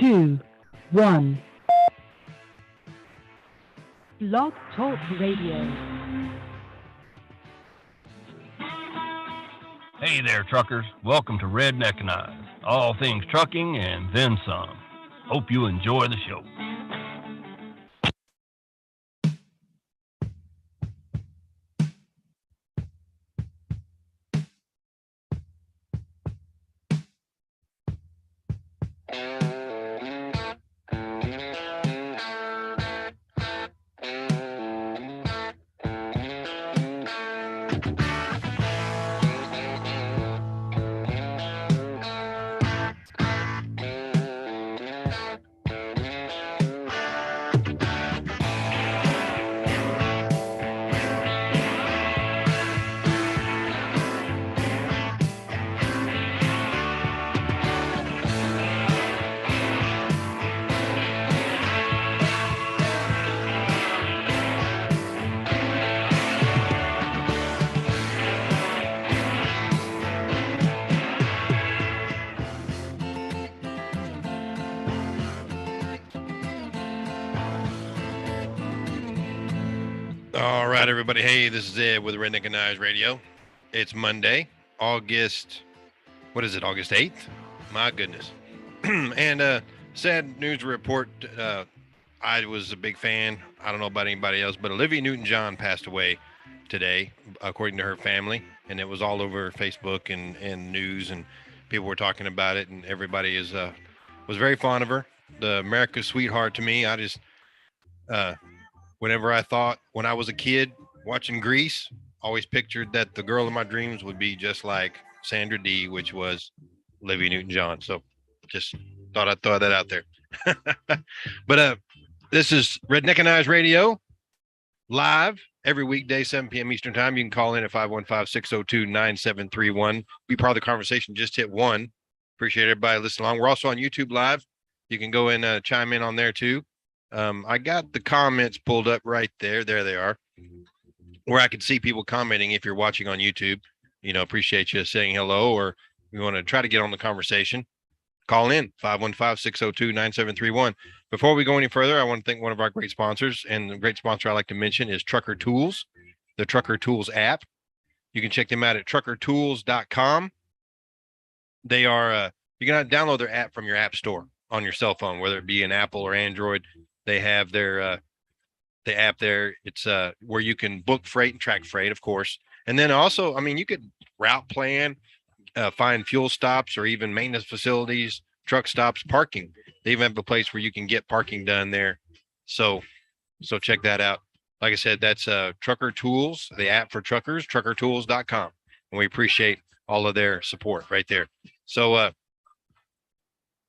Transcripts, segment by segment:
two, one. Blog Talk Radio. Hey there, truckers. Welcome to Redneckanize. All things trucking and then some. Hope you enjoy the show. All right, everybody. Hey, this is Ed with Redneckanize Radio. It's Monday, August 8th? My goodness. And sad news to report. I was a big fan. I don't know about anybody else, but Olivia Newton-John passed away today, according to her family. And it was all over Facebook and news, and people were talking about it, and everybody was very fond of her. The America's sweetheart to me. I just... whenever I thought when I was a kid watching Grease, always pictured that the girl of my dreams would be just like Sandra Dee, which was Olivia Newton-John. So just thought I'd throw that out there. But this is Redneckanize Radio, live every weekday, 7 p.m. Eastern Time. You can call in at 515-602-9731. Be part of the conversation. Just hit 1. Appreciate everybody listening along. We're also on YouTube Live. You can go and chime in on there too. I got the comments pulled up right there. There they are, where I can see people commenting. If you're watching on YouTube, appreciate you saying hello, or you want to try to get on the conversation, call in 515-602-9731. Before we go any further, I want to thank one of our great sponsors, and the great sponsor I like to mention is Trucker Tools, the Trucker Tools app. You can check them out at truckertools.com. They are, you can download their app from your app store on your cell phone, whether it be an Apple or Android. They have their the app there. It's where you can book freight and track freight, of course. And then also, you could route plan, find fuel stops, or even maintenance facilities, truck stops, parking. They even have a place where you can get parking done there. So check that out. Like I said, that's Trucker Tools, the app for truckers, truckertools.com. And we appreciate all of their support right there. So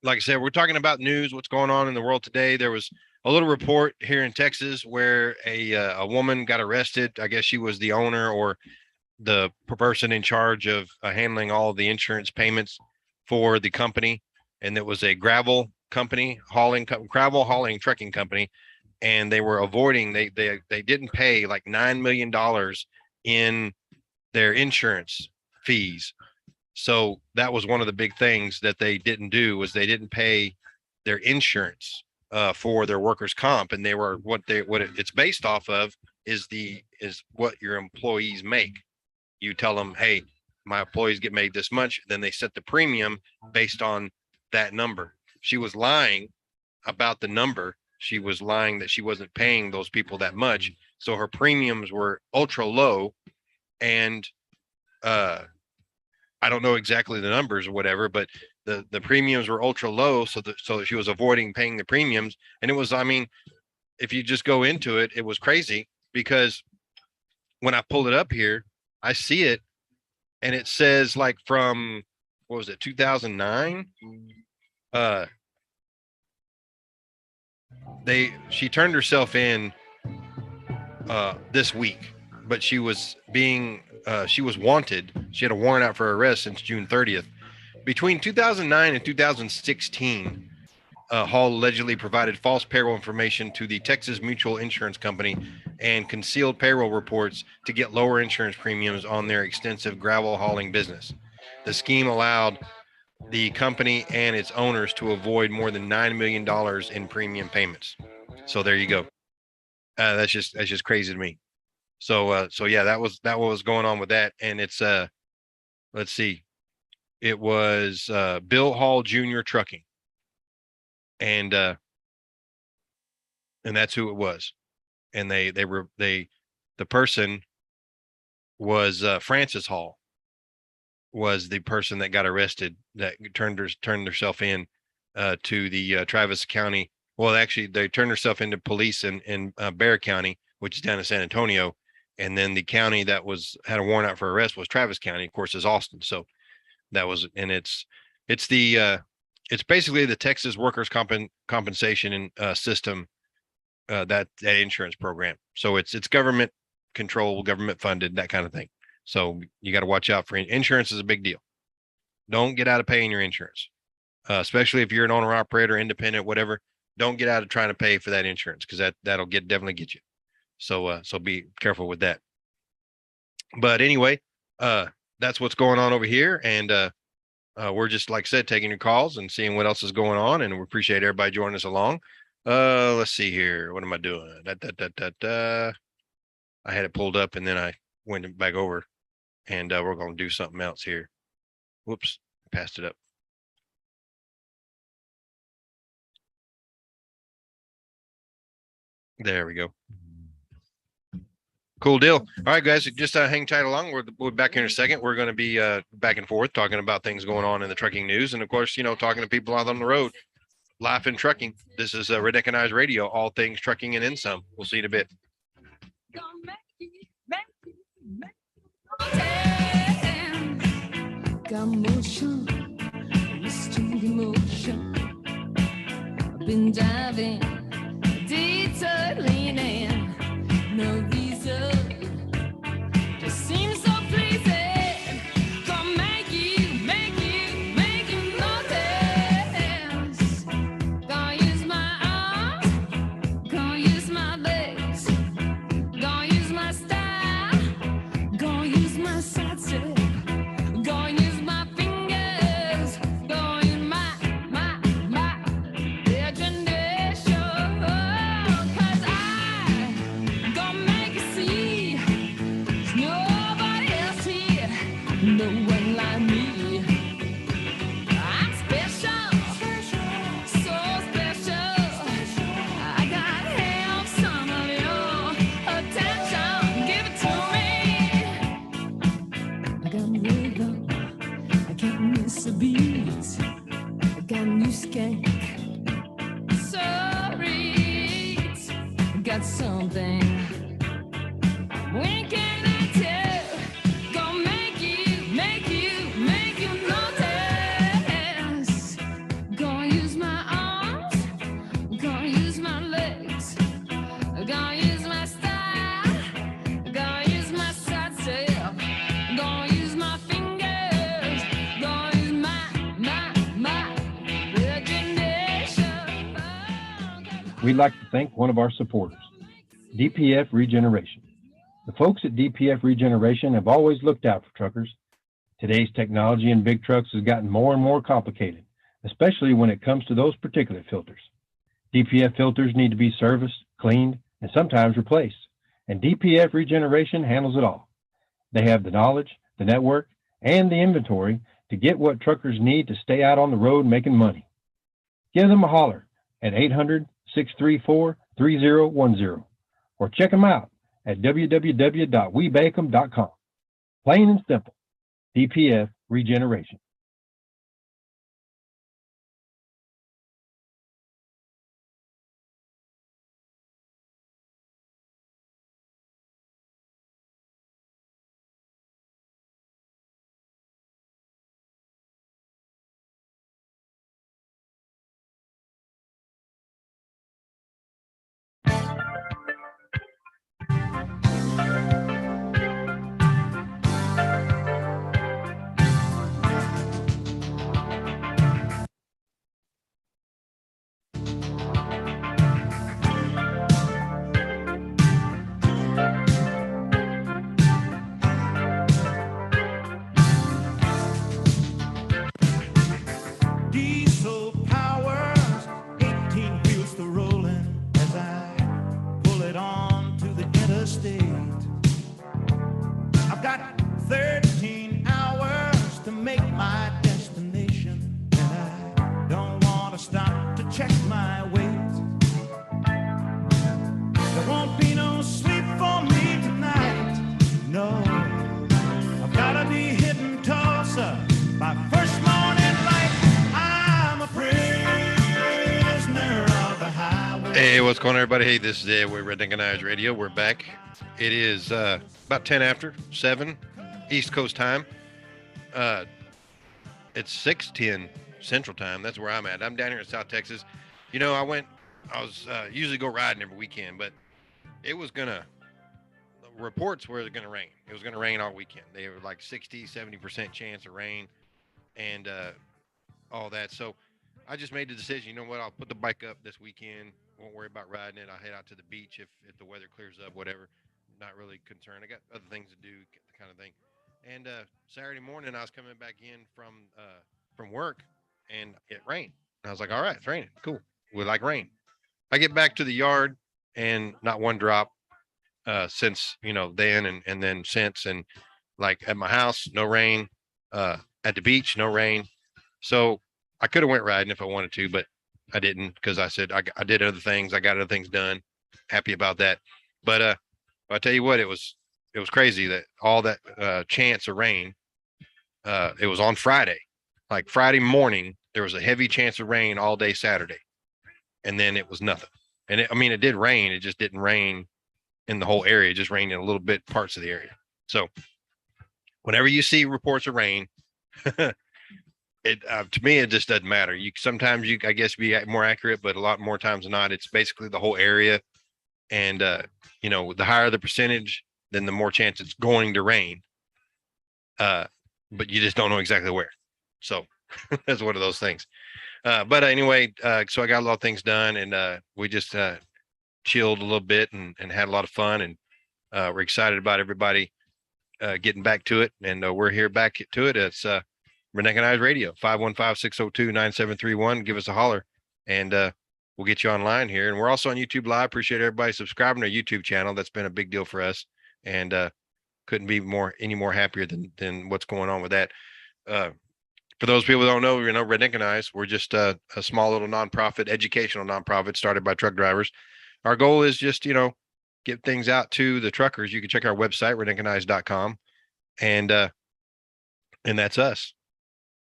like I said, we're talking about news, what's going on in the world today. There was a little report here in Texas where a woman got arrested. I guess she was the owner or the person in charge of handling all of the insurance payments for the company. And it was a gravel company, gravel hauling trucking company. And they were avoiding, they didn't pay like $9 million in their insurance fees. So that was one of the big things that they didn't do, was they didn't pay their insurance for their workers' comp. And they were it's based off of is what your employees make. You tell them, hey, my employees get made this much. Then they set the premium based on that number. She was lying about the number. She was lying that she wasn't paying those people that much. So her premiums were ultra low. And I don't know exactly the numbers or whatever, but the premiums were ultra low. So that she was avoiding paying the premiums. And it was, if you just go into it, it was crazy, because when I pulled it up here, I see it and it says like from, what was it, 2009? She turned herself in this week, but she was wanted. She had a warrant out for arrest since June 30th. Between 2009 and 2016, Hall allegedly provided false payroll information to the Texas Mutual Insurance Company and concealed payroll reports to get lower insurance premiums on their extensive gravel hauling business. The scheme allowed the company and its owners to avoid more than $9 million in premium payments. So there you go. That's just crazy to me. So yeah, that was what was going on with that. And it's let's see, it was Bill Hall Jr. Trucking, and that's who it was. And the person was Francis Hall, was the person that got arrested, that turned herself in to the Travis County. Well, actually, they turned herself into police in Bexar County, which is down in San Antonio, and then the county that had a warrant out for arrest was Travis County, of course, is Austin. So that was, and it's basically the Texas workers' compensation system, that insurance program. So it's government controlled, government funded, that kind of thing. So you got to watch out for insurance. Is a big deal. Don't get out of paying your insurance, especially if you're an owner operator, independent, whatever. Don't get out of trying to pay for that insurance, because that'll definitely get you. So be careful with that. But anyway, that's what's going on over here, and we're just, like I said, taking your calls and seeing what else is going on, and we appreciate everybody joining us along. Let's see here. What am I doing? I had it pulled up and then I went back over, and we're going to do something else here. Whoops, passed it up. There we go. Cool deal. All right, guys, just hang tight along. We're back in a second. We're going to be back and forth talking about things going on in the trucking news, and of course, talking to people out on the road. Life in trucking. This is Redneckanize Radio, all things trucking and then some. We'll see you in a bit. Got motion, restrained emotion. I've been driving, detour leaning, no reason. Just seems so pleasing. Gonna make you notice. Gonna use my arms, gonna use my legs, gonna use my style, gonna use my side step. Gonna use my fingers, gonna use my imagination, 'cause I gonna make you see there's nobody else here, no one like me. I'm special, so special. I gotta have some of your attention, give it to me. I got rhythm, I can't miss a beat. I got new skank, sorry, I got something. When can I tell? Gonna make you notice. Gonna use my arms, gonna use my legs, gonna use my style, gonna use my side step, gonna use my fingers, gonna use my imagination. We'd like to thank one of our supporters, DPF Regeneration. The folks at DPF Regeneration have always looked out for truckers. Today's technology in big trucks has gotten more and more complicated, especially when it comes to those particulate filters. DPF filters need to be serviced, cleaned, and sometimes replaced, and DPF Regeneration handles it all. They have the knowledge, the network, and the inventory to get what truckers need to stay out on the road making money. Give them a holler at 800-634-3010, or check them out at www.webacem.com. Plain and simple, DPF Regeneration. Hey, what's going on, everybody? Hey, this is Ed with Redneckanize Radio. We're back. It is about 10 after 7 East Coast time. It's 6:10 Central time. That's where I'm at. I'm down here in South Texas. You know, I was usually go riding every weekend, but it was reports were going to rain. It was going to rain all weekend. They were like 60-70% chance of rain and all that. So I just made the decision, you know what, I'll put the bike up this weekend. Won't worry about riding it. I'll head out to the beach if the weather clears up, whatever. Not really concerned. I got other things to do, kind of thing. And Saturday morning, I was coming back in from work, and it rained. And I was like, all right, it's raining. Cool. We like rain. I get back to the yard, and not one drop since, then and then since. And like at my house, no rain. At the beach, no rain. So I could have went riding if I wanted to, but I didn't, because I said I did other things. I got other things done. Happy about that. But I tell you what, it was crazy that all that chance of rain. It was on Friday, like Friday morning. There was a heavy chance of rain all day Saturday, and then it was nothing. And it did rain. It just didn't rain in the whole area. It just rained in a little bit parts of the area. So whenever you see reports of rain, it to me, it just doesn't matter. Sometimes I guess be more accurate, but a lot more times than not, it's basically the whole area. And the higher the percentage, then the more chance it's going to rain. But you just don't know exactly where. So that's one of those things. But anyway, so I got a lot of things done, and we just chilled a little bit and had a lot of fun, and we're excited about everybody getting back to it. And we're here back to it. It's Redneckanize Radio, 515-602-9731. Give us a holler, and we'll get you online here. And we're also on YouTube Live. Appreciate everybody subscribing to our YouTube channel. That's been a big deal for us, and couldn't be any more happier than what's going on with that. For those people who don't know, Redneckanize, we're just a small little nonprofit, educational nonprofit started by truck drivers. Our goal is just, get things out to the truckers. You can check our website, redneckanize.com, and that's us.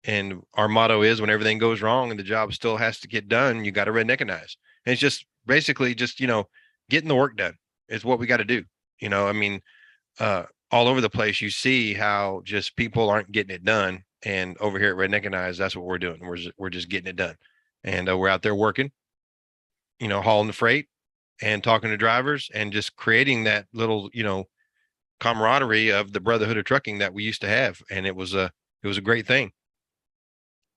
And our motto is, when everything goes wrong and the job still has to get done, you got to redneckanize. And it's just basically just, getting the work done is what we got to do. All over the place, you see how just people aren't getting it done. And over here at Redneckanize, that's what we're doing. We're just getting it done. And we're out there working, hauling the freight and talking to drivers and just creating that little, camaraderie of the brotherhood of trucking that we used to have. And it was a great thing.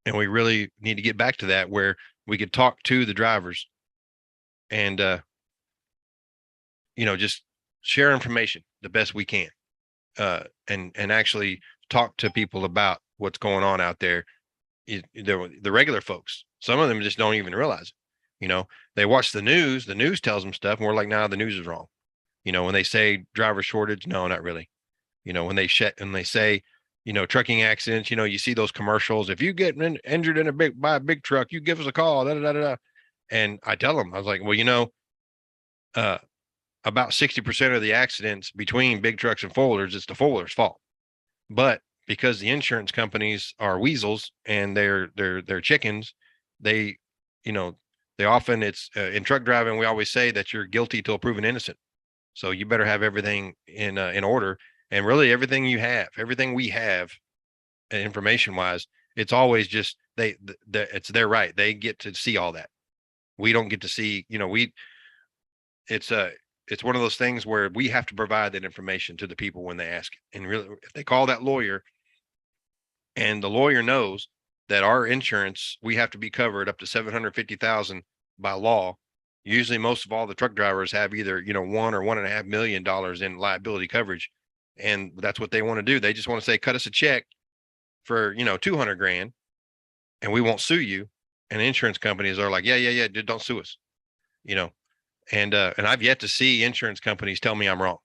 And we really need to get back to that, where we could talk to the drivers and, just share information the best we can, and actually talk to people about what's going on out there. The regular folks, some of them just don't even realize it. They watch the news tells them stuff, and we're like, nah, the news is wrong. When they say driver shortage, no, not really. When they say, trucking accidents, you see those commercials. If you get injured by a big truck, you give us a call. Da, da, da, da. And I tell them, I was like, well, about 60% of the accidents between big trucks and four-wheelers, it's the four-wheelers' fault. But because the insurance companies are weasels and they're chickens, they often, it's in truck driving, we always say that you're guilty till proven innocent. So you better have everything in order. And really everything we have information wise, it's always just it's their right. They get to see all that. We don't get to see, it's one of those things where we have to provide that information to the people when they ask it. And really, if they call that lawyer and the lawyer knows that our insurance, we have to be covered up to $750,000 by law. Usually most of all the truck drivers have either, $1 or $1.5 million in liability coverage. And that's what they want to do. They just want to say, cut us a check for, $200,000 and we won't sue you. And insurance companies are like, yeah, dude, don't sue us, and I've yet to see insurance companies tell me I'm wrong.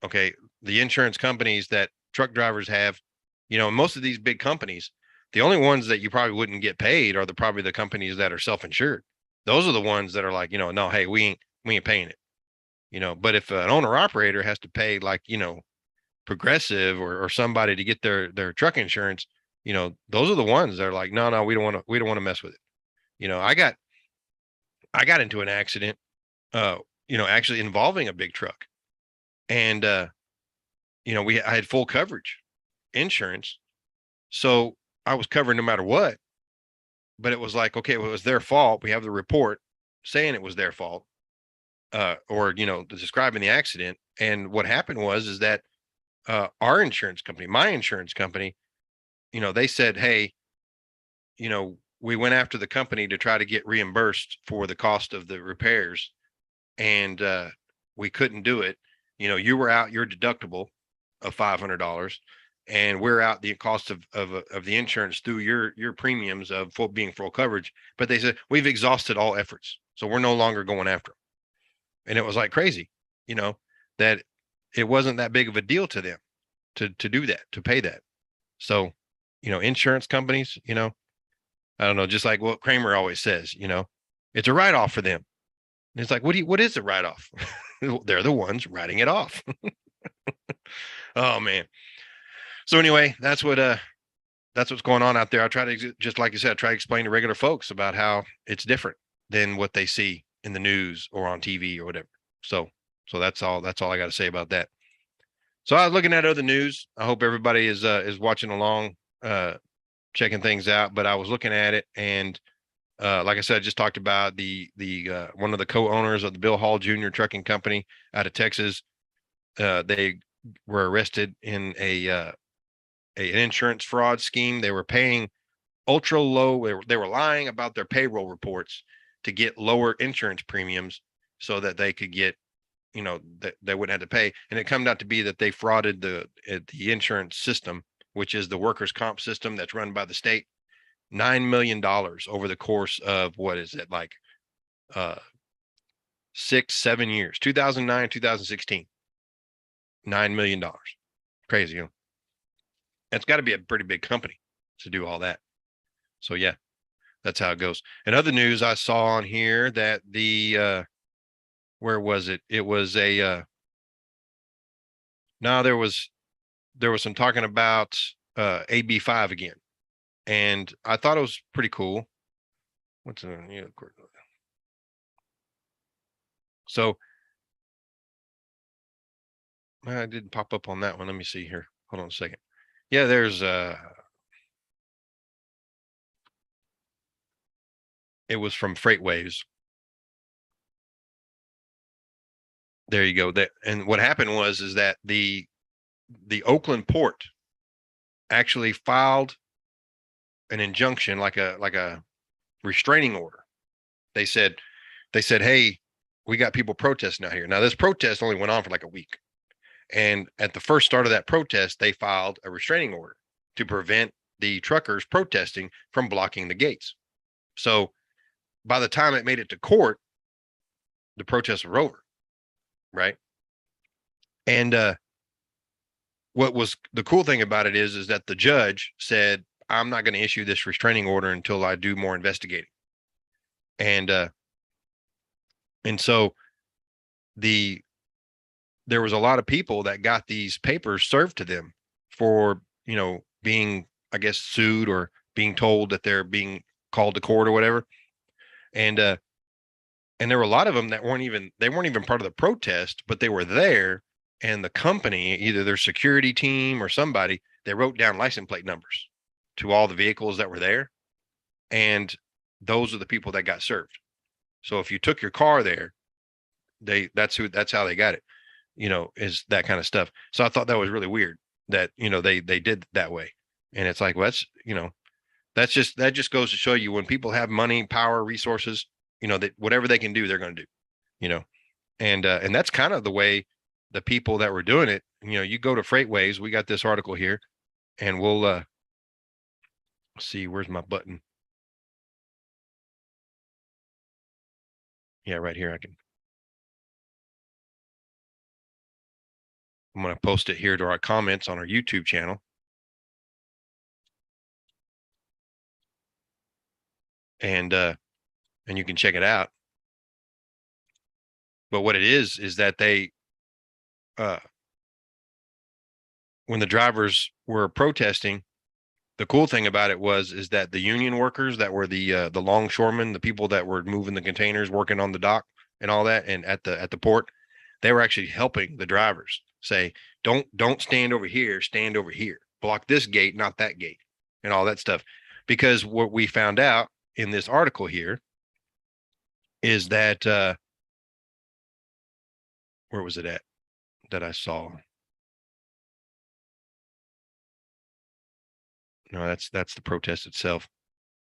Okay. The insurance companies that truck drivers have, most of these big companies, the only ones that you probably wouldn't get paid are probably the companies that are self-insured. Those are the ones that are like, no, hey, we ain't paying it, but if an owner operator has to pay like, Progressive or somebody to get their truck insurance, those are the ones that are like, no, we don't want to mess with it. I got I got into an accident, actually involving a big truck. And, I had full coverage insurance. So I was covered no matter what. But it was like, okay, well, it was their fault. We have the report saying it was their fault, or, describing the accident. And what happened is that our insurance company, my insurance company, they said, hey, we went after the company to try to get reimbursed for the cost of the repairs, and we couldn't do it. You were out your deductible of $500, and we're out the cost of the insurance through your premiums of being full coverage. But they said we've exhausted all efforts, so we're no longer going after them. And it was like crazy, that it wasn't that big of a deal to them to do that, to pay that. So, insurance companies, I don't know, just like what Kramer always says, it's a write-off for them. And it's like, what is a write-off? They're the ones writing it off. Oh man. So anyway, that's what's going on out there. I try to, just like you said, try to explain to regular folks about how it's different than what they see in the news or on TV or whatever. So that's all I got to say about that. So I was looking at other news. I hope everybody is watching along, checking things out. But I was looking at it, and like I said, I just talked about the one of the co-owners of the Bill Hall Jr. Trucking Company out of Texas. They were arrested in an insurance fraud scheme. They were paying ultra low. They were lying about their payroll reports to get lower insurance premiums so that they could get, that they wouldn't have to pay. And it comes out to be that they frauded the insurance system, which is the workers' comp system that's run by the state. $9 million over the course of, what is it, like 6-7 years, 2009, 2016, $9 million. Crazy. It's got to be a pretty big company to do all that. So yeah, that's how it goes. And other news I saw on here that where was it? It was there was some talking about AB5 again. And I thought it was pretty cool. So I didn't pop up on that one. Let me see here. Hold on a second. Yeah, there's it was from FreightWaves. There you go. And what happened is that the Oakland port actually filed an injunction, like a restraining order. They said, hey, we got people protesting out here. Now this protest only went on for like a week. And at the first start of that protest, they filed a restraining order to prevent the truckers protesting from blocking the gates. So by the time it made it to court, the protests were over. Right. And what was the cool thing about it is that the judge said, I'm not going to issue this restraining order until I do more investigating. And so there was a lot of people that got these papers served to them for, being, I guess, sued or being told that they're being called to court or whatever. And there were a lot of them that weren't even part of the protest, but they were there. And the company, either their security team or somebody, they wrote down license plate numbers to all the vehicles that were there. And those are the people that got served. So if you took your car there, that's how they got it, is that kind of stuff. So I thought that was really weird that, they did that way. And it's like, well, that just goes to show you, when people have money, power, resources, that whatever they can do, they're going to do, and that's kind of the way the people that were doing it, you go to FreightWaves. We got this article here, and we'll see, where's my button? Yeah, right here. I'm going to post it here to our comments on our YouTube channel. And you can check it out. But what it is that they, when the drivers were protesting, the cool thing about it is that the union workers that were the longshoremen, the people that were moving the containers, working on the dock and all that, and at the port, they were actually helping the drivers say, don't stand over here, stand over here, block this gate, not that gate, and all that stuff. Because what we found out in this article here is that where was it at that I saw? No, that's the protest itself.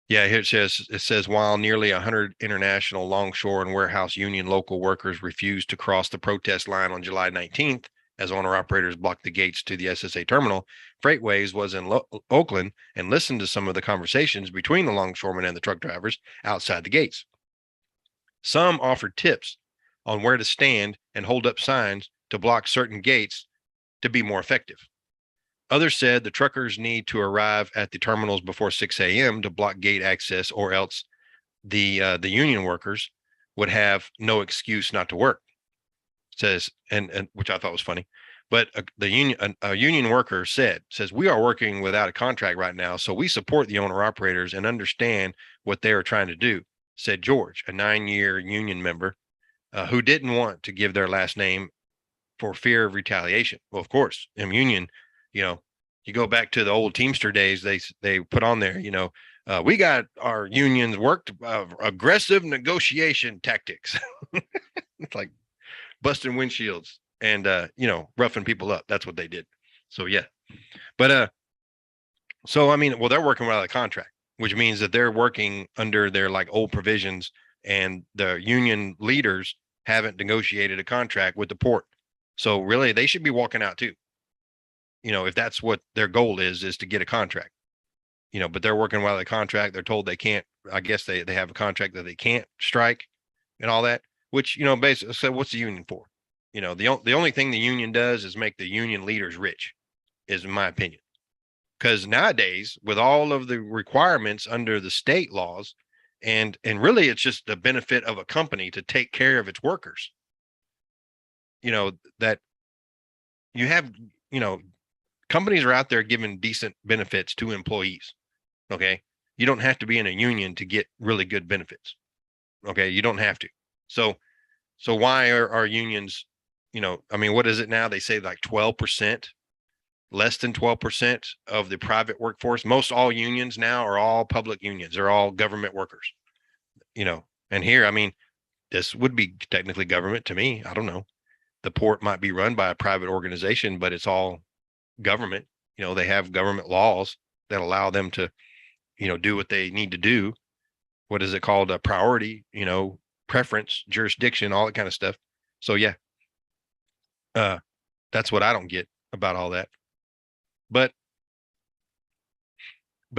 Yeah, here it says while nearly 100 international longshore and warehouse union local workers refused to cross the protest line on July 19th as owner operators blocked the gates to the SSA terminal, Freightways was in Oakland and listened to some of the conversations between the longshoremen and the truck drivers outside the gates. Some offered tips on where to stand and hold up signs to block certain gates to be more effective. Others said the truckers need to arrive at the terminals before 6 a.m. to block gate access, or else the union workers would have no excuse not to work. Says, and which I thought was funny, but a union worker says we are working without a contract right now, so we support the owner operators and understand what they are trying to do, said George, a 9-year union member who didn't want to give their last name for fear of retaliation. Well, of course, in union, you go back to the old Teamster days, they put on there, we got our unions worked aggressive negotiation tactics. It's like busting windshields and, roughing people up. That's what they did. So, yeah. But, so, I mean, well, they're working without a contract, which means that they're working under their like old provisions, and the union leaders haven't negotiated a contract with the port. So really they should be walking out too. If that's what their goal is to get a contract, but they're working without a contract. They're told they can't, I guess they have a contract that they can't strike and all that, which, basically, so what's the union for? The only thing the union does is make the union leaders rich, is in my opinion. Because nowadays, with all of the requirements under the state laws, and really it's just the benefit of a company to take care of its workers, that you have, companies are out there giving decent benefits to employees. Okay. You don't have to be in a union to get really good benefits. Okay. You don't have to. So why are our unions, what is it now? They say like 12%, less than 12% of the private workforce. Most all unions now are all public unions. They're all government workers, and here, this would be technically government to me. I don't know. The port might be run by a private organization, but it's all government. They have government laws that allow them to, do what they need to do. What is it called? A priority, preference, jurisdiction, all that kind of stuff. So yeah, that's what I don't get about all that. But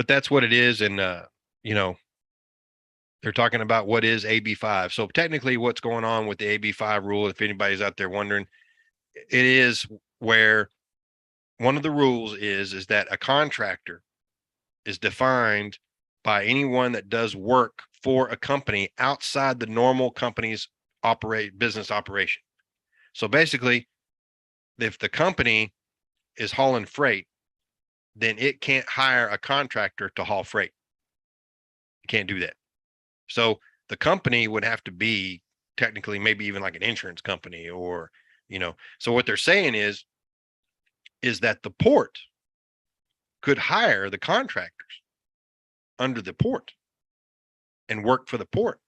that's what it is. And, they're talking about what is AB5. So technically what's going on with the AB5 rule, if anybody's out there wondering, it is where one of the rules is that a contractor is defined by anyone that does work for a company outside the normal company's business operation. So basically, if the company is hauling freight, then it can't hire a contractor to haul freight. You can't do that. So the company would have to be technically maybe even like an insurance company, or, so what they're saying is that the port could hire the contractors under the port and work for the port.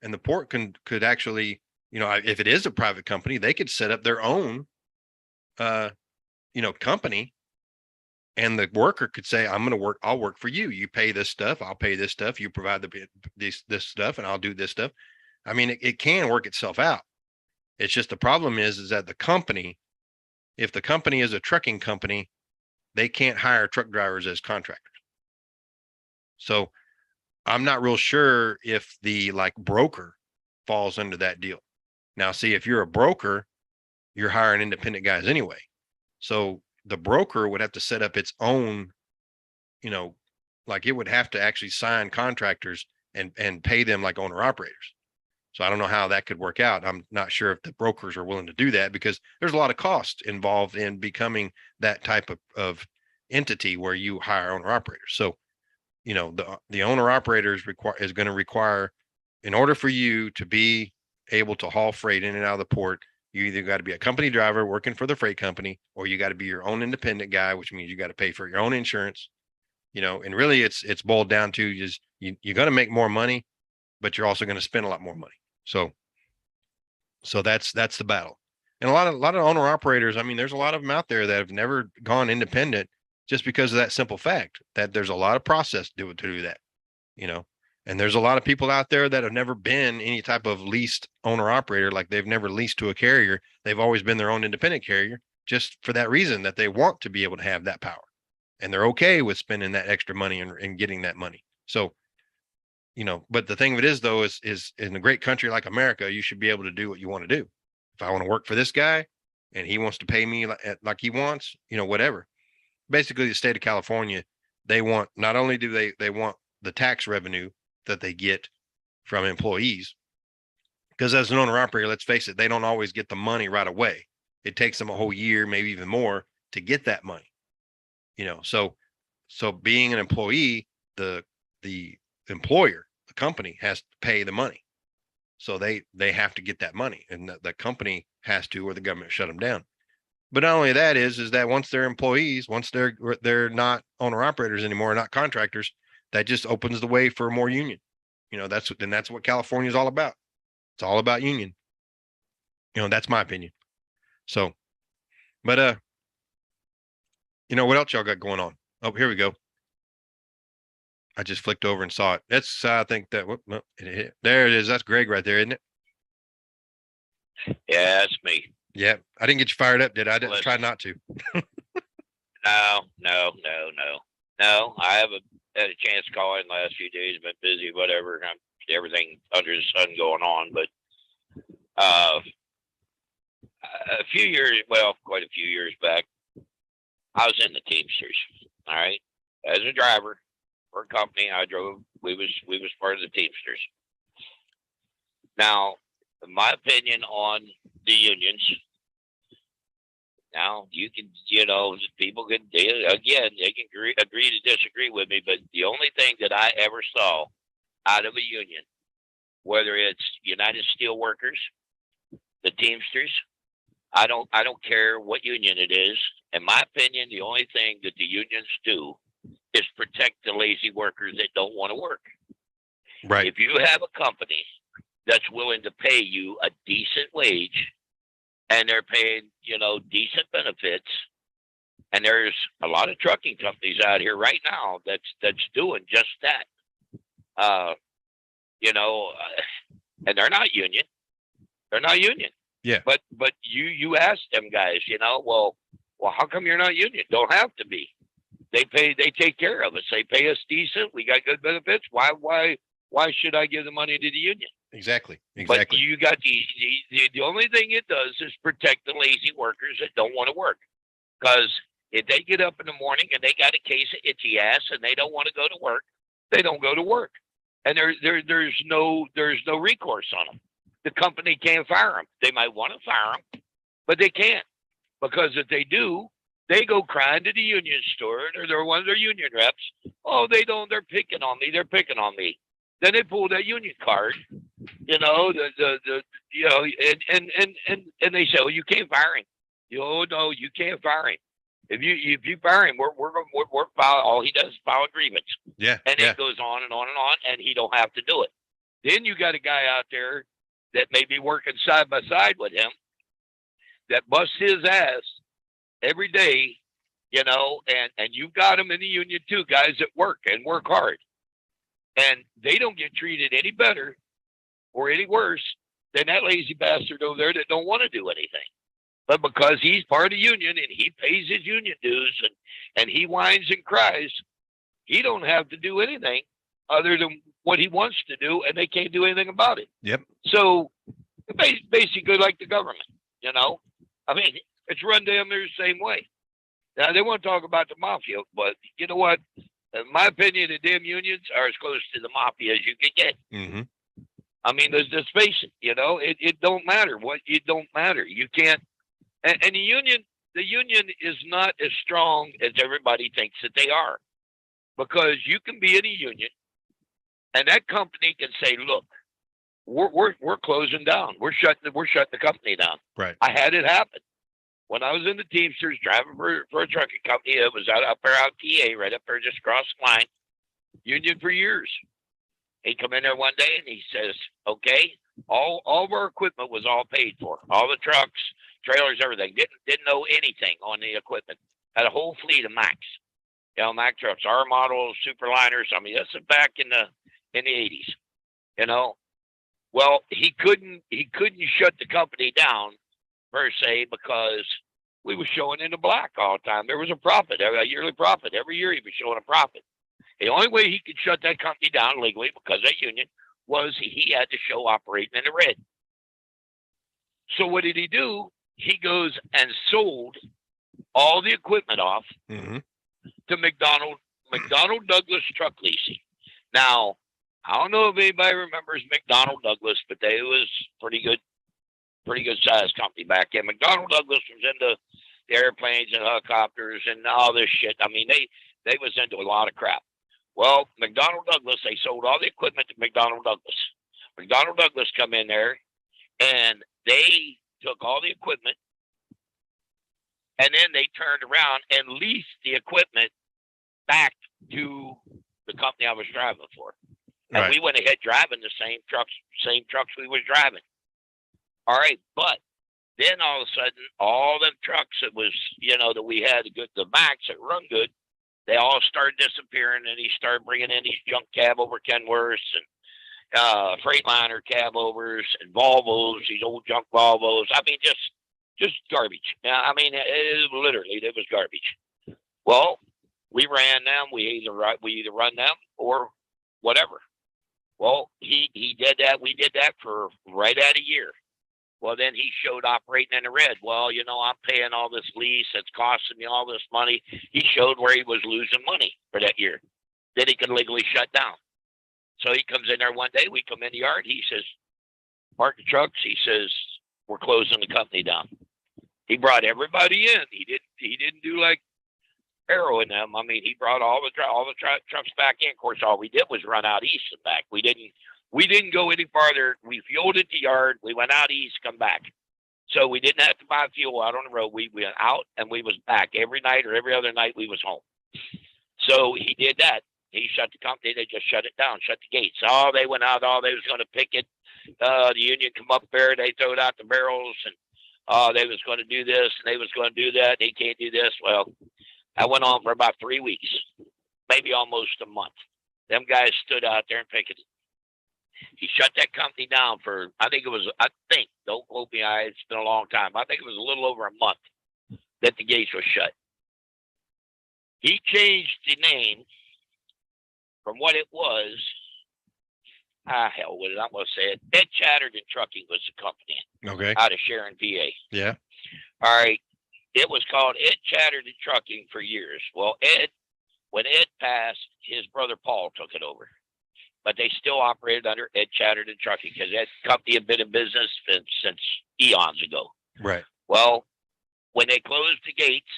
And the port could actually, if it is a private company, they could set up their own, company. And the worker could say, I'll work for you. You pay this stuff. I'll pay this stuff. You provide this stuff, and I'll do this stuff. It can work itself out. It's just the problem is that the company, if the company is a trucking company, they can't hire truck drivers as contractors. So I'm not real sure if the broker falls under that deal. Now, see, if you're a broker, you're hiring independent guys anyway. So the broker would have to set up its own, it would have to actually sign contractors and pay them like owner operators. So I don't know how that could work out. I'm not sure if the brokers are willing to do that, because there's a lot of cost involved in becoming that type of entity where you hire owner operators. So, you know, the owner operator is going to require, in order for you to be able to haul freight in and out of the port, you either got to be a company driver working for the freight company, or you got to be your own independent guy, which means you got to pay for your own insurance, you know, and really it's boiled down to just you're going to make more money, but you're also going to spend a lot more money. So that's the battle. And a lot of owner operators, I mean, there's a lot of them out there that have never gone independent just because of that simple fact that there's a lot of process to do that, you know. And there's a lot of people out there that have never been any type of leased owner operator, like they've never leased to a carrier. They've always been their own independent carrier, just for that reason, that they want to be able to have that power, and they're okay with spending that extra money and getting that money. So, you know, but the thing of it is, though, is in a great country like America, you should be able to do what you want to do. If I want to work for this guy and he wants to pay me like he wants, you know, whatever. Basically, the state of California, they want, not only do they want the tax revenue that they get from employees, because as an owner operator, let's face it, they don't always get the money right away. It takes them a whole year, maybe even more, to get that money, you know. So being an employee, the employer, the company, has to pay the money, so they have to get that money, and the company has to, or the government shut them down. But not only that is that once they're employees, once they're not owner operators anymore, not contractors, that just opens the way for more union. You know, that's what California is all about. It's all about union. You know, that's my opinion. So, but you know, what else y'all got going on? Oh, here we go. I just flicked over and saw it. That's, I think that, there it is. That's Greg right there, isn't it? Yeah, that's me. Yeah. I didn't get you fired up, did I? I Listen. tried not to. No. I haven't had a chance to call in the last few days. Been busy, whatever. Everything under the sun going on. But a few years, well, quite a few years back, I was in the Teamsters. All right, as a driver for a company, I drove. We was part of the Teamsters. Now, my opinion on the unions. Now, you can, you know, people can, they can agree to disagree with me, but the only thing that I ever saw out of a union, whether it's United Steelworkers, the Teamsters, I don't care what union it is. In my opinion, the only thing that the unions do is protect the lazy workers that don't want to work. Right. If you have a company that's willing to pay you a decent wage, and they're paying, you know, decent benefits, and there's a lot of trucking companies out here right now that's doing just that. You know, and they're not union. They're not union. Yeah. But you ask them guys, you know, well, how come you're not union? Don't have to be. They take care of us. They pay us decent. We got good benefits. Why should I give the money to the union? Exactly. But you got the only thing it does is protect the lazy workers that don't want to work. Because if they get up in the morning and they got a case of itchy ass and they don't want to go to work, they don't go to work. And there's no recourse on them. The company can't fire them. They might want to fire them, but they can't. Because if they do, they go crying to the union store, or they're one of their union reps. Oh, they don't. They're picking on me. Then they pull that union card, you know, you know, and they say, oh, you can't fire him. Oh no, you can't fire him. If you fire him, we're file. All he does is file a grievance. Yeah. And it goes on and on and on, and he don't have to do it. Then you got a guy out there that may be working side by side with him that busts his ass every day, you know, and you've got them in the union too, guys that work hard. And they don't get treated any better or any worse than that lazy bastard over there that don't want to do anything. But because he's part of the union and he pays his union dues and he whines and cries, he don't have to do anything other than what he wants to do, and they can't do anything about it. Yep. So basically like the government, you know. I mean, it's run damn near the same way. Now, they want to talk about the mafia, but you know what? In my opinion, the damn unions are as close to the mafia as you can get. Mm-hmm. I mean, let's face it, you know, it don't matter. It don't matter. You can't, and the union, the union is not as strong as everybody thinks that they are, because you can be in a union and that company can say, look, we're closing down. We're shutting the company down. Right. I had it happen. When I was in the Teamsters driving for a trucking company, it was out there out PA, right up there just across the line, union for years. He come in there one day and he says, okay, all of our equipment was all paid for. All the trucks, trailers, everything. Didn't know anything on the equipment. Had a whole fleet of Max. You know, Mack trucks, R models, Superliners. I mean, this is back in the 80s. You know. Well, he couldn't shut the company down per se, because we were showing in the black all the time. There was a profit, a yearly profit. Every year he was showing a profit. The only way he could shut that company down legally, because of that union, was he had to show operating in the red. So what did he do? He goes and sold all the equipment off to McDonnell Douglas Truck Leasing. Now, I don't know if anybody remembers McDonnell Douglas, but they was pretty good sized company back then. McDonnell Douglas was into the airplanes and helicopters and all this shit. I mean, they was into a lot of crap. Well, McDonnell Douglas, they sold all the equipment to McDonnell Douglas. McDonnell Douglas come in there and they took all the equipment, and then they turned around and leased the equipment back to the company I was driving for. And we went ahead driving the same trucks we was driving. All right, but then all of a sudden, all them trucks that was, you know, that we had the Max that run good, they all started disappearing, and he started bringing in these junk cab over Kenworths and Freightliner cab overs and Volvos, these old junk Volvos. I mean, just garbage. I mean, it was garbage. Well, we ran them. We either run them or whatever. Well, he did that. We did that for right at a year. Well, then he showed operating in the red. Well, you know, I'm paying all this lease. It's costing me all this money. He showed where he was losing money for that year. Then he could legally shut down. So he comes in there one day. We come in the yard. He says, park the trucks. He says, we're closing the company down. He brought everybody in. He didn't do like Arrow in them. I mean, he brought all the trucks back in. Of course, all we did was run out east and back. We didn't go any farther. We fueled at the yard. We went out east, come back. So we didn't have to buy fuel out on the road. We went out and we was back every night, or every other night we was home. So he did that. He shut the company. They just shut it down, shut the gates. Oh, they went out. Oh, they was going to picket. The union come up there. They throwed out the barrels, and they was going to do this and they was going to do that. They can't do this. Well, that went on for about 3 weeks, maybe almost a month. Them guys stood out there and picketed. He shut that company down for, don't quote me, it's been a long time. I think it was a little over a month that the gates were shut. He changed the name from what it was. Hell with it, I'm going to say it. Ed Chatterton Trucking was the company. Okay. Out of Sharon, PA. Yeah. All right. It was called Ed Chatterton Trucking for years. Well, when Ed passed, his brother Paul took it over. But they still operated under Ed Chatterton Trucking, because that company had been in business since eons ago. Right. Well, when they closed the gates,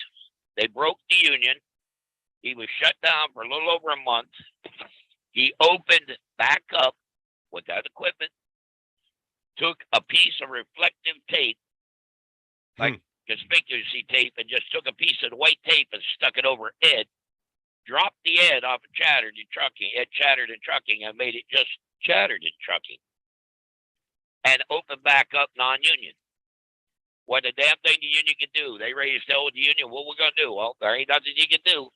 they broke the union. He was shut down for a little over a month. He opened back up with that equipment, took a piece of reflective tape, like conspicuously tape, and just took a piece of the white tape and stuck it over Ed, dropped the Ed off of Chatterton Trucking, Ed Chatterton Trucking, and made it just Chatterton Trucking, and opened back up non-union. What the damn thing the union could do? They raised hell with the union. What we're going to do? Well, there ain't nothing you can do.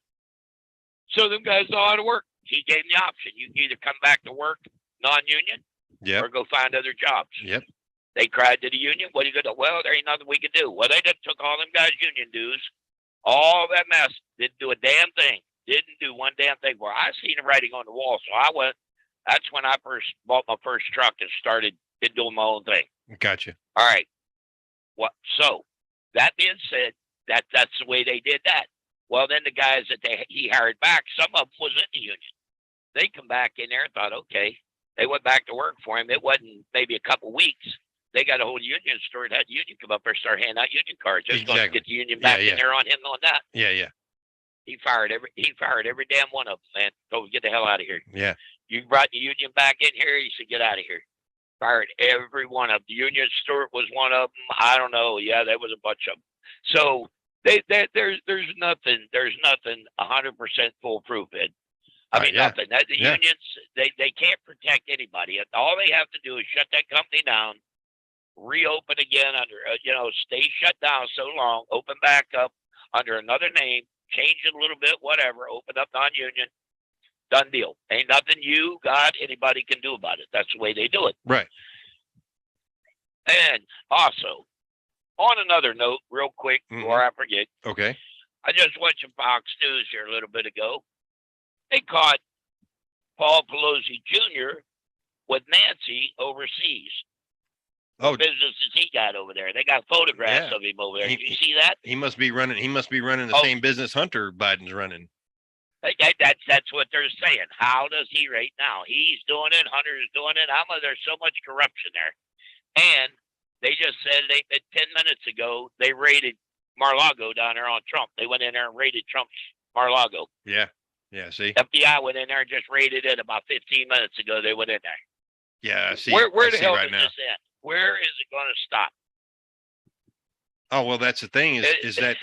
So them guys know how to work. He gave them the option. You can either come back to work non-union, or go find other jobs. Yep. They cried to the union. What are you going to do? Well, there ain't nothing we can do. Well, they just took all them guys' union dues, all that mess, didn't do a damn thing. Didn't do one damn thing. Well, I seen the writing on the wall, so I went. That's when I first bought my first truck and started doing my own thing. Gotcha. All right. So that being said, that's the way they did that. Well, then the guys that he hired back, some of them was in the union. They come back in there and thought, okay. They went back to work for him. It wasn't maybe a couple weeks. they got a whole union store and had union come up there, start handing out union cards. Just going to Exactly. get the union back Yeah, in there on him on that. Yeah. He fired every damn one of them, man. Told him, get the hell out of here. Yeah. You brought the union back in here. He said, get out of here. Fired every one of them. The union store was one of them. I don't know. Yeah, there was a bunch of them. So there's nothing 100% foolproof in. I mean, yeah. nothing. The unions, they can't protect anybody. All they have to do is shut that company down, reopen again under, stay shut down so long, open back up under another name, change it a little bit, whatever, open up non-union, done deal. Ain't nothing you, God, anybody can do about it. That's the way they do it. Right. And also, on another note, real quick, before I forget, Okay. I just watched Fox News here a little bit ago. They caught Paul Pelosi Jr. with Nancy overseas. Oh, What businesses he got over there? They got photographs of him over there. Did you see that? He must be running the same business Hunter Biden's running. That's what they're saying. How does he right now? He's doing it. Hunter's doing it. There's so much corruption there. And they just said 10 minutes ago, they raided Mar-a-Lago down there on Trump. They went in there and raided Trump's Mar-a-Lago. Yeah. Yeah. See? FBI went in there and just raided it about 15 minutes ago. They went in there. Yeah. See. Where the see hell right does this end? Where is it going to stop? Oh, well, that's the thing is that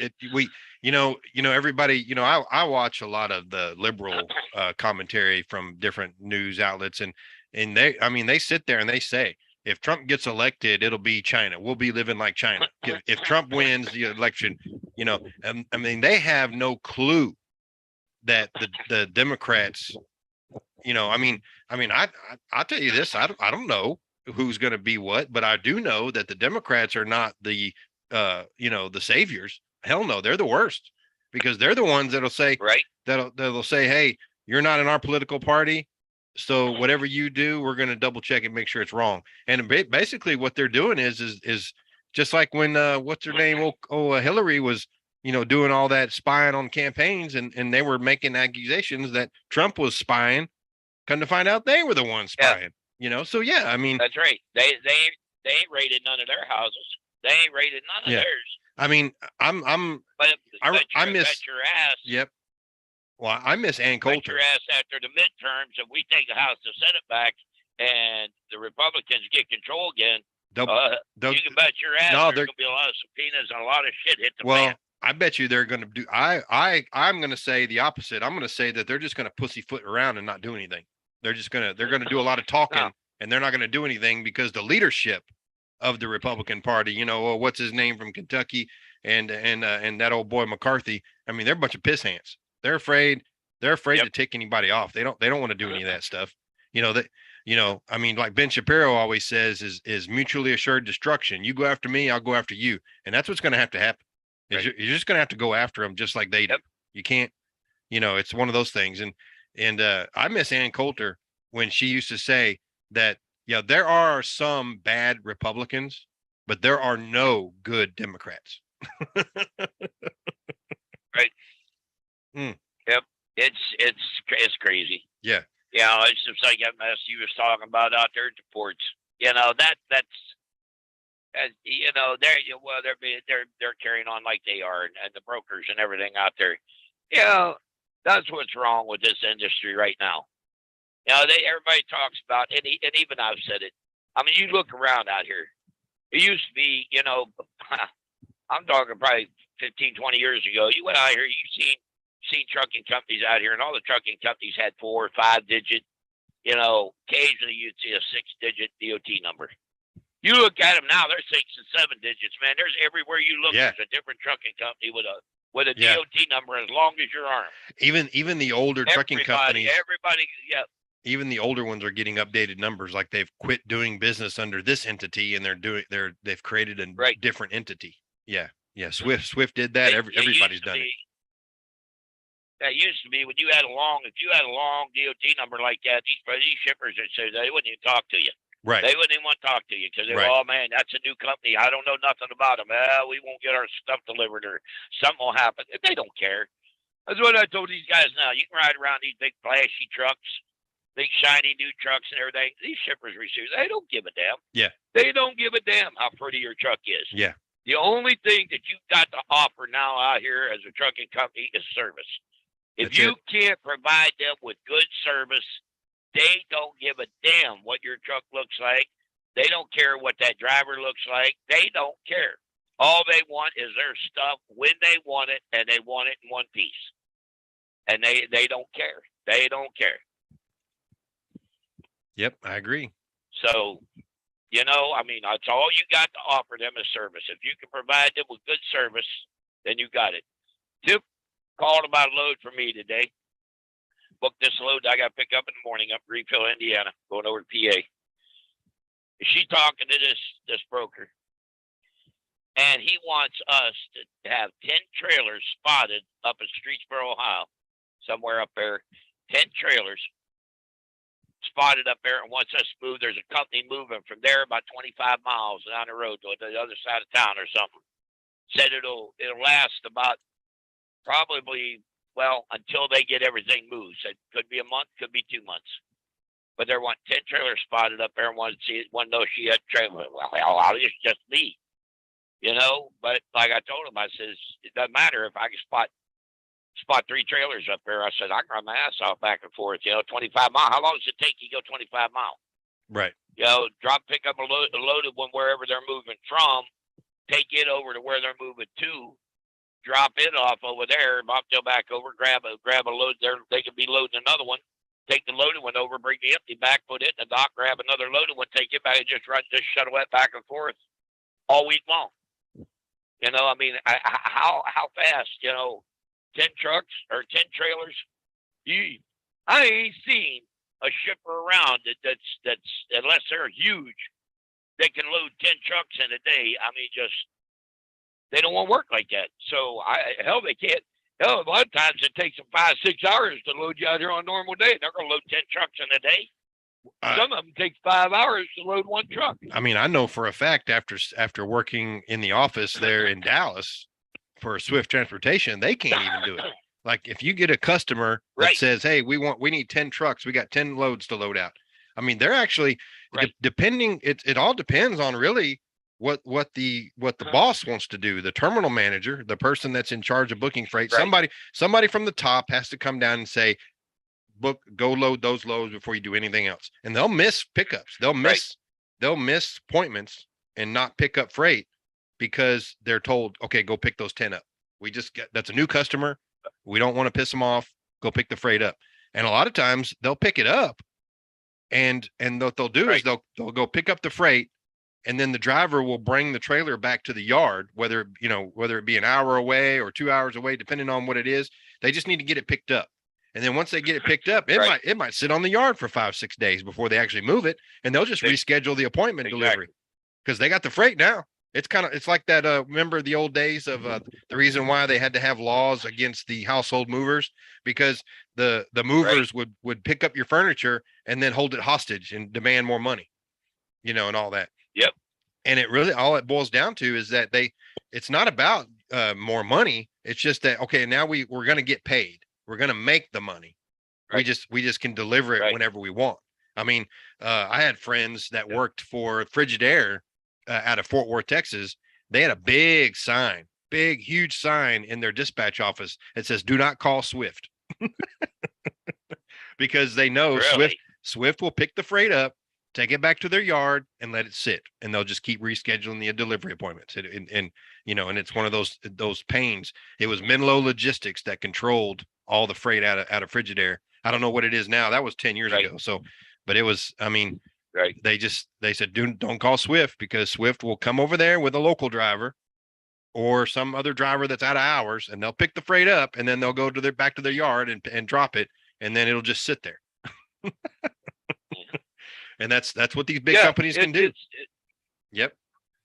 everybody, I watch a lot of the liberal commentary from different news outlets and they sit there and they say, if Trump gets elected, it'll be China. We'll be living like China. If Trump wins the election, they have no clue that the Democrats, I'll tell you this, I don't know who's going to be what, but I do know that the Democrats are not the saviors. Hell no, they're the worst, because they're the ones that'll say, that'll say, hey, you're not in our political party, so whatever you do, we're going to double check and make sure it's wrong. And basically what they're doing is just like when what's her name, Hillary was doing all that spying on campaigns, and they were making accusations that Trump was spying. Come to find out, they were the ones spying. So yeah, I mean, that's right. They ain't raided none of their houses. They ain't raided none of theirs. I mean, I miss your ass. Yep. Well, I miss Ann Coulter. Bet your ass after the midterms, if we take the House and Senate back, and the Republicans get control again, you can bet your ass there's going to be a lot of subpoenas and a lot of shit hit the fan. I bet you they're going to do. I'm going to say the opposite. I'm going to say that they're just going to pussyfoot around and not do anything. They're going to do a lot of talking, and they're not going to do anything because the leadership of the Republican Party, what's his name from Kentucky, and that old boy McCarthy. I mean, they're a bunch of piss hands. They're afraid to take anybody off. They don't want to do any of that stuff. I mean, like Ben Shapiro always says, is mutually assured destruction. You go after me, I'll go after you, and that's what's going to have to happen. Right. You're just going to have to go after them just like they do. You can't, it's one of those things. And I miss Ann Coulter when she used to say that, there are some bad Republicans, but there are no good Democrats. Right. Yep. It's crazy. Yeah. It's just like that mess you was talking about out there at the ports. That's they're carrying on like they are, and the brokers and everything out there. That's what's wrong with this industry right now. Everybody talks about, and even I've said it. I mean, you look around out here. It used to be, I'm talking probably 15, 20 years ago. You went out here, you seen trucking companies out here, and all the trucking companies had 4 or 5 digit. Occasionally you'd see a 6-digit DOT number. You look at them now; they're 6 and 7 digits, man. There's everywhere you look. There's a different trucking company with a DOT number as long as your arm. Even the older trucking companies. Everybody. Even the older ones are getting updated numbers, like they've quit doing business under this entity and they've created a different entity. Yeah. Swift did that. Everybody's done it. That used to be when if you had a long DOT number like that, these shippers would say they wouldn't even talk to you. Right. They wouldn't even want to talk to you because they were, oh man, that's a new company. I don't know nothing about them. We won't get our stuff delivered or something will happen. They don't care. That's what I told these guys now. You can ride around these big flashy trucks. big shiny new trucks and everything. These shippers receive, they don't give a damn. Yeah. They don't give a damn how pretty your truck is. Yeah. The only thing that you've got to offer now out here as a trucking company is service. If That's you it. can't provide them with good service, they don't give a damn what your truck looks like. They don't care what that driver looks like. They don't care. All they want is their stuff when they want it, and they want it in one piece. And they don't care. They don't care. Yep, I agree. So, I mean, that's all you got to offer them is service. If you can provide them with good service, then you got it. Tip called about a load for me today. Booked this load I got to pick up in the morning up in Greenville, Indiana, going over to PA. She talking to this broker, and he wants us to have 10 trailers spotted up in Streetsboro, Ohio, somewhere up there. 10 trailers spotted up there, and once that's moved, there's a company moving from there about 25 miles down the road to the other side of town or something. Said it'll last about probably, until they get everything moved. Said could be a month, could be 2 months. But there want 10 trailers spotted up there and wanted to know she had trailer. Well, I'll just me. But like I told him, I says, it doesn't matter if I can spot 3 trailers up there. I said, I can run my ass off back and forth, 25 miles. How long does it take you to go 25 miles? Right. Pick up a loaded one wherever they're moving from, take it over to where they're moving to, drop it off over there, bobtail back over, grab a load there. They could be loading another one. Take the loaded one over, bring the empty back, put it in the dock, grab another loaded one, take it back, and just shuttle it back and forth all week long. I mean, how fast, 10 trucks or 10 trailers. I ain't seen a shipper around that's unless they're huge, they can load 10 trucks in a day. I mean, they don't want to work like that. So they can't. Hell, a lot of times it takes them 5-6 hours to load you out here on a normal day. They're going to load 10 trucks in a day. Some of them take 5 hours to load one truck. I mean, I know for a fact after working in the office there in Dallas for Swift Transportation, they can't even do it. Like if you get a customer that says, "Hey, we need 10 trucks. We got 10 loads to load out." I mean, they're actually depending. It all depends on really what the boss wants to do. The terminal manager, the person that's in charge of booking freight, somebody from the top has to come down and say, go load those loads before you do anything else. And they'll miss pickups. They'll miss appointments and not pick up freight because they're told, okay, go pick those 10 up. That's a new customer. We don't want to piss them off. Go pick the freight up. And a lot of times they'll pick it up and what they'll do is they'll go pick up the freight, and then the driver will bring the trailer back to the yard, whether it be an hour away or 2 hours away, depending on what it is. They just need to get it picked up. And then once they get it picked up, it might sit on the yard for 5-6 days before they actually move it, and they'll just reschedule the appointment delivery because they got the freight now. It's like that. Remember the old days of the reason why they had to have laws against the household movers, because the movers would pick up your furniture and then hold it hostage and demand more money, and all that. Yep. And it really, all it boils down to is that it's not about more money. It's just that, okay, now we're going to get paid. We're going to make the money. We just can deliver it whenever we want. I mean, I had friends that worked for Frigidaire out of Fort Worth, Texas. They had a big, huge sign in their dispatch office that says, "Do not call Swift," because they know Swift will pick the freight up, take it back to their yard, and let it sit, and they'll just keep rescheduling the delivery appointments. And it's one of those pains. It was Menlo Logistics that controlled all the freight out of Frigidaire. I don't know what it is now. That was 10 years ago. So, but it was, I mean, they said, don't call Swift, because Swift will come over there with a local driver or some other driver that's out of hours, and they'll pick the freight up, and then they'll go back to their yard and drop it. And then it'll just sit there. And that's what these big companies can do. Yep.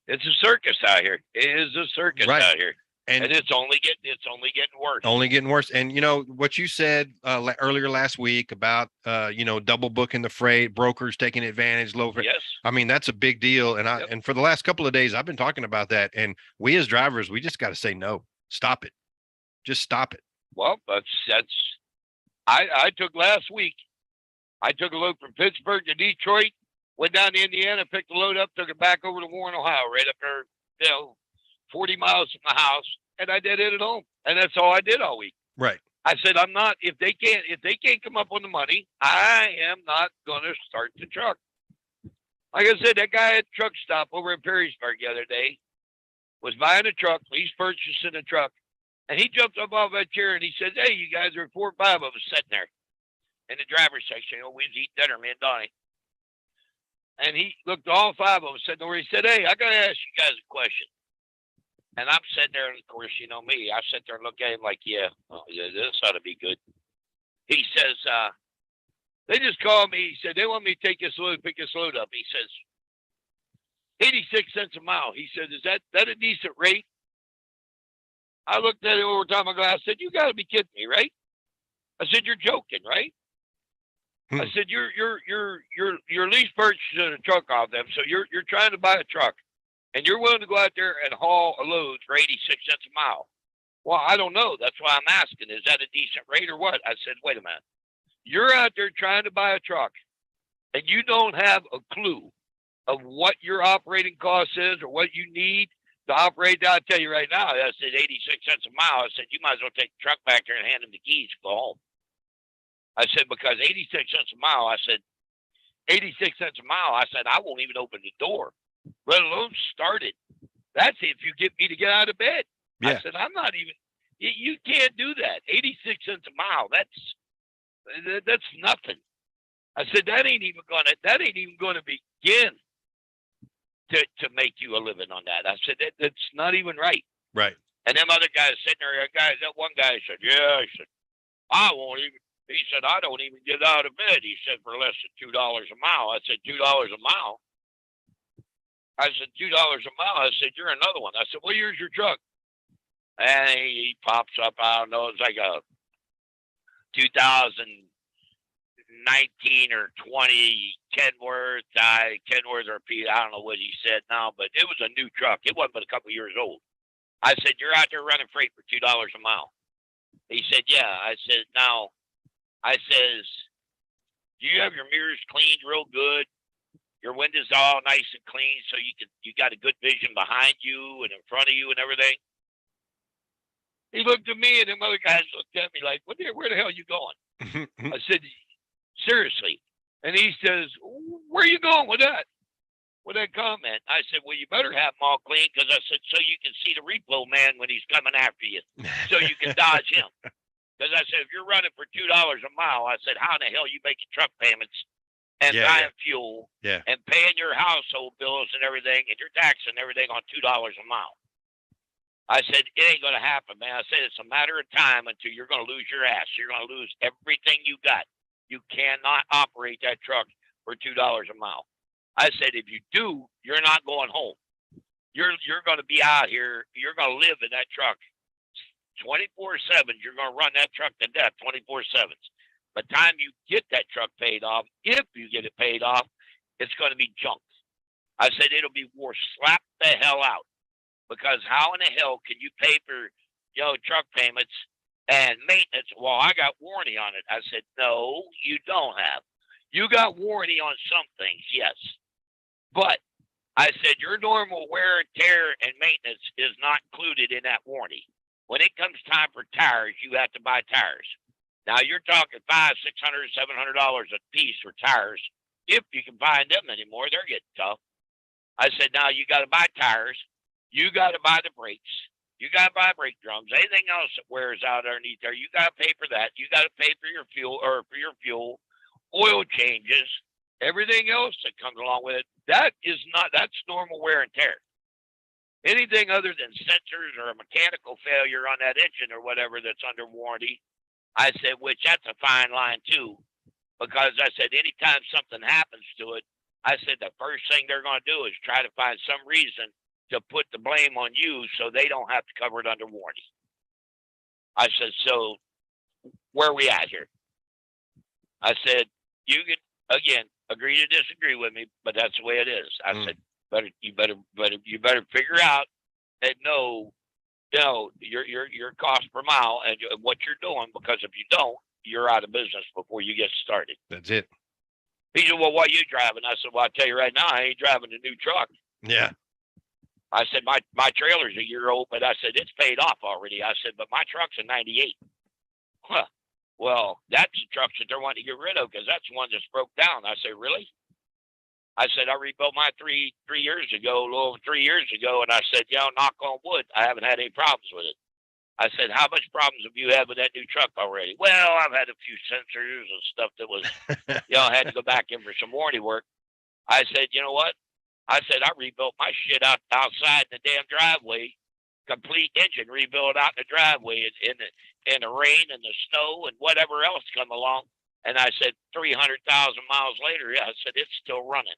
It's a circus out here. It is a circus out here. And it's only getting worse. Only getting worse. And what you said earlier last week about double booking the freight, brokers taking advantage, low freight. Yes. I mean, that's a big deal. And and for the last couple of days, I've been talking about that. And we as drivers, we just got to say no. Stop it. Just stop it. Well, I took last week I took a load from Pittsburgh to Detroit, went down to Indiana, picked the load up, took it back over to Warren, Ohio, right up there, 40 miles from the house, and I did it at home. And that's all I did all week. Right. I said, I'm not, if they can't come up on the money, I am not going to start the truck. Like I said, that guy at the truck stop over in Perrysburg the other day was buying a truck. He's purchasing a truck. And he jumped up off that chair and he said, hey, you guys are 4 or 5 of us sitting there in the driver's section. We was eating dinner, me and Donnie. And he looked at all 5 of us, sitting there. He said, hey, I got to ask you guys a question. And I'm sitting there, and of course, you know me. I sit there and look at him like, yeah, this ought to be good. He says, they just called me. He said, they want me to take this load, pick this load up. He says, 86 cents a mile. He said, is that a decent rate? I looked at it over time. I said, you got to be kidding me, right? I said, you're joking, right? I said, you're lease purchasing a truck off them. So you're trying to buy a truck. And you're willing to go out there and haul a load for 86 cents a mile. Well, I don't know. That's why I'm asking. Is that a decent rate or what? I said, wait a minute. You're out there trying to buy a truck, and you don't have a clue of what your operating cost is or what you need to operate. I'll tell you right now, I said 86 cents a mile. I said, you might as well take the truck back there and hand them the keys and go home. I said, because 86 cents a mile, I said, 86 cents a mile, I said, I won't even open the door, let alone start it. That's if you get me to get out of bed. Yeah. I said, I'm not even, you can't do that. 86 cents a mile, that's nothing. I said, that ain't even gonna begin to make you a living on that. I said, that's not even right. Right. And them other guys sitting there, that one guy said, yeah, I said, I won't even. He said, I don't even get out of bed. He said, for less than $2 a mile. I said, $2 a mile? I said, $2 a mile? I said, you're another one. I said, well, here's your truck. And he pops up, I don't know, it's like a 2019 or 20 Kenworth or Pete, I don't know what he said now, but it was a new truck. It wasn't but a couple years old. I said, you're out there running freight for $2 a mile. He said, yeah. I said, now, I says, do you have your mirrors cleaned real good? Your windows all nice and clean so you got a good vision behind you and in front of you and everything? He looked at me and them other guys looked at me like, where the hell are you going? I said, seriously. And he says, where are you going with that? With that comment? I said, well, you better have them all clean, because I said, so you can see the repo man when he's coming after you, so you can dodge him. Because I said, if you're running for $2 a mile, I said, how in the hell are you making truck payments and buying fuel and paying your household bills and everything and your tax and everything on $2 a mile? I said, it ain't going to happen, man. I said, it's a matter of time until you're going to lose your ass. You're going to lose everything you got. You cannot operate that truck for $2 a mile. I said, if you do, you're not going home. You're going to be out here. You're going to live in that truck 24/7. You're going to run that truck to death 24/7. By the time you get that truck paid off, if you get it paid off, it's going to be junk. I said, it'll be worth slap the hell out, because how in the hell can you pay for, truck payments and maintenance? Well, I got warranty on it. I said, no, you don't have. You got warranty on some things, yes. But I said, your normal wear and tear and maintenance is not included in that warranty. When it comes time for tires, you have to buy tires. Now you're talking $500, $600, $700 a piece for tires. If you can find them anymore, they're getting tough. I said, now you got to buy tires. You got to buy the brakes. You got to buy brake drums. Anything else that wears out underneath there, you got to pay for that. You got to pay for your fuel, oil changes, everything else that comes along with it. That's normal wear and tear. Anything other than sensors or a mechanical failure on that engine or whatever that's under warranty, I said, which that's a fine line too, because I said, anytime something happens to it, I said, the first thing they're going to do is try to find some reason to put the blame on you so they don't have to cover it under warranty. I said, so where are we at here? I said, you can, again, agree to disagree with me, but that's the way it is. I said, you better figure out and know your cost per mile and what you're doing, because if you don't, you're out of business before you get started. That's it. He said, well, what are you driving? I said, well, I'll tell you right now, I ain't driving a new truck. Yeah. I said, my trailer's a year old, but I said, it's paid off already. I said, but my truck's a 98. Huh. Well, that's the trucks that they're wanting to get rid of because that's the one that's broke down. I said, really? I said, I rebuilt mine three years ago, a little over 3 years ago. And I said, knock on wood, I haven't had any problems with it. I said, how much problems have you had with that new truck already? Well, I've had a few sensors and stuff that was, I had to go back in for some warranty work. I said, you know what? I said, I rebuilt my shit outside in the damn driveway, complete engine rebuilt out in the driveway in the rain and the snow and whatever else come along. And I said, 300,000 miles later, I said, it's still running.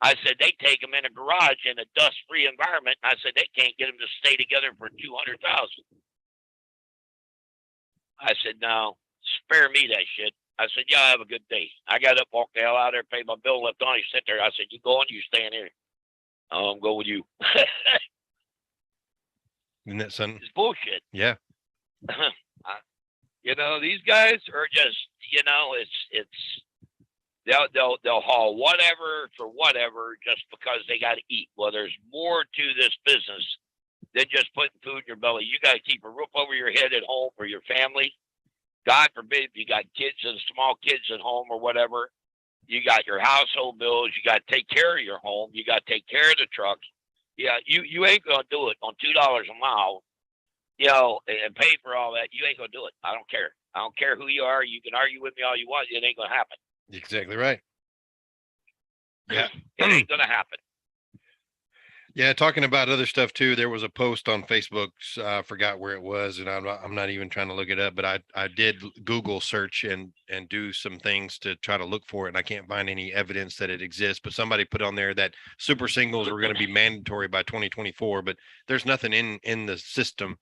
I said, they take them in a garage in a dust-free environment. And I said, they can't get them to stay together for 200,000. I said, no, spare me that shit. I said, yeah, have a good day. I got up, walked the hell out there, paid my bill, left on. He sit there. I said, you going? You staying here? I'm going with you. Isn't that something? It's bullshit. Yeah. These guys are just, they'll haul whatever for whatever just because they got to eat. Well, there's more to this business than just putting food in your belly. You got to keep a roof over your head at home for your family. God forbid if you got kids and small kids at home or whatever. You got your household bills. You got to take care of your home. You got to take care of the truck. Yeah, you ain't gonna do it on $2 a mile, and pay for all that. You ain't gonna do it. I don't care. I don't care who you are. You can argue with me all you want. It ain't gonna happen. Exactly right. Yeah. It ain't gonna happen. Yeah, talking about other stuff too. There was a post on Facebook. I forgot where it was, and I'm not even trying to look it up. But I did Google search and do some things to try to look for it, and I can't find any evidence that it exists. But somebody put on there that super singles were going to be mandatory by 2024. But there's nothing in the system.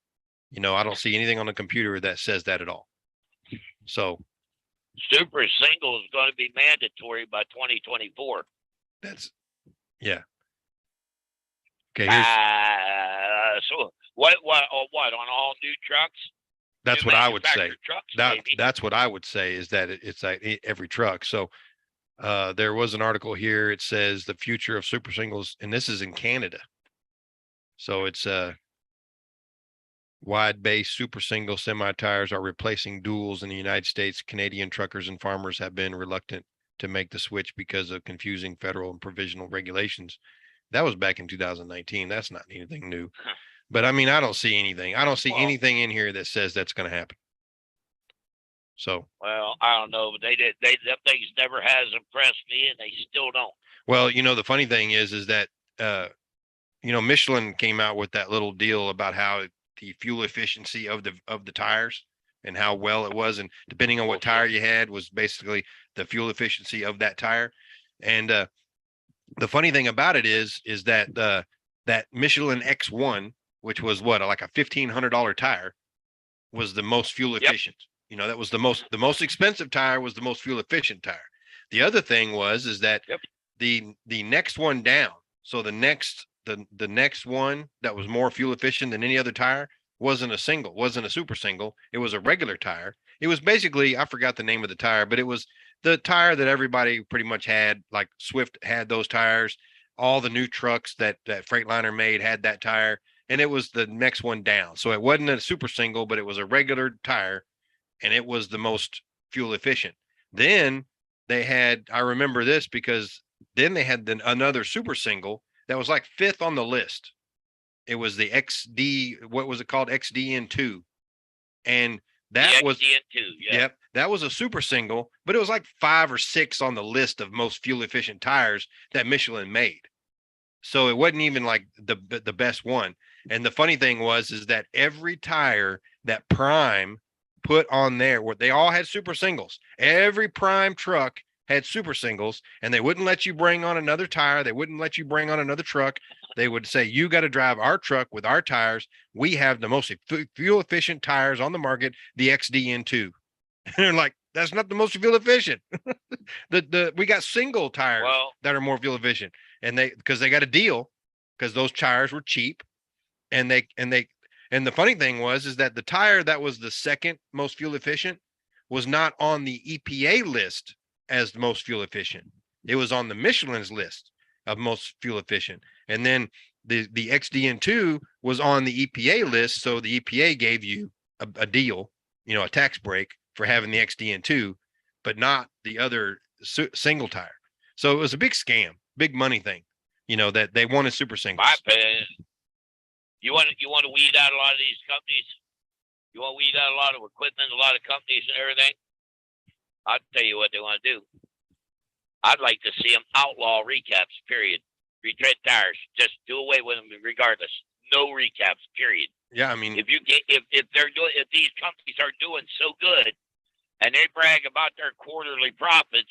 I don't see anything on the computer that says that at all. So super single is going to be mandatory by 2024. That's yeah. Okay. So what on all new trucks? That's what I would say. Trucks, that's what I would say is that it's like every truck. So there was an article here. It says the future of super singles, and this is in Canada. So it's wide base super single semi tires are replacing duals in the United States. Canadian truckers and farmers have been reluctant to make the switch because of confusing federal and provisional regulations. That was back in 2019. That's not anything new. But I mean, I don't see anything. I don't see anything in here that says that's going to happen. So, well, I don't know, but them things never has impressed me, and they still don't. Well, the funny thing is that Michelin came out with that little deal about how the fuel efficiency of the tires and how well it was, and depending on what tire you had was basically the fuel efficiency of that tire. And the funny thing about it is that that Michelin X1, which was like a $1,500 tire, was the most fuel efficient. That was the most expensive tire was the most fuel efficient tire. The other thing is that the next one down. So the next one that was more fuel efficient than any other tire wasn't a super single. It was a regular tire. It was basically, I forgot the name of the tire, but it was the tire that everybody pretty much had. Like Swift had those tires. All the new trucks that Freightliner made had that tire, and it was the next one down. So it wasn't a super single, but it was a regular tire, and it was the most fuel efficient. Then they had, I remember this because then they had another super single that was like fifth on the list. It was the XD, what was it called? XDN2. And that was XDN2, Yep. That was a super single, but it was like 5 or 6 on the list of most fuel efficient tires that Michelin made. So it wasn't even like the best one. And the funny thing is that every tire that Prime put on there, they all had super singles. Every Prime truck had super singles, and they wouldn't let you bring on another tire. They wouldn't let you bring on another truck. They would say, you got to drive our truck with our tires. We have the most fuel efficient tires on the market, the XDN2. And they're like, that's not the most fuel efficient. We got single tires that are more fuel efficient, and because they got a deal, because those tires were cheap, and the funny thing is that the tire that was the second most fuel efficient was not on the EPA list as the most fuel efficient. It was on the Michelin's list of most fuel efficient. And then the XDN2 was on the EPA list. So the EPA gave you a deal, a tax break for having the XDN2, but not the other single tire. So it was a big scam, big money thing, that they wanted super singles. My opinion, you want to weed out a lot of these companies. You want to weed out a lot of equipment, a lot of companies and everything. I'll tell you what they want to do. I'd like to see them outlaw recaps, period. Retread tires, just do away with them regardless. No recaps, period. Yeah, I mean, if these companies are doing so good, and they brag about their quarterly profits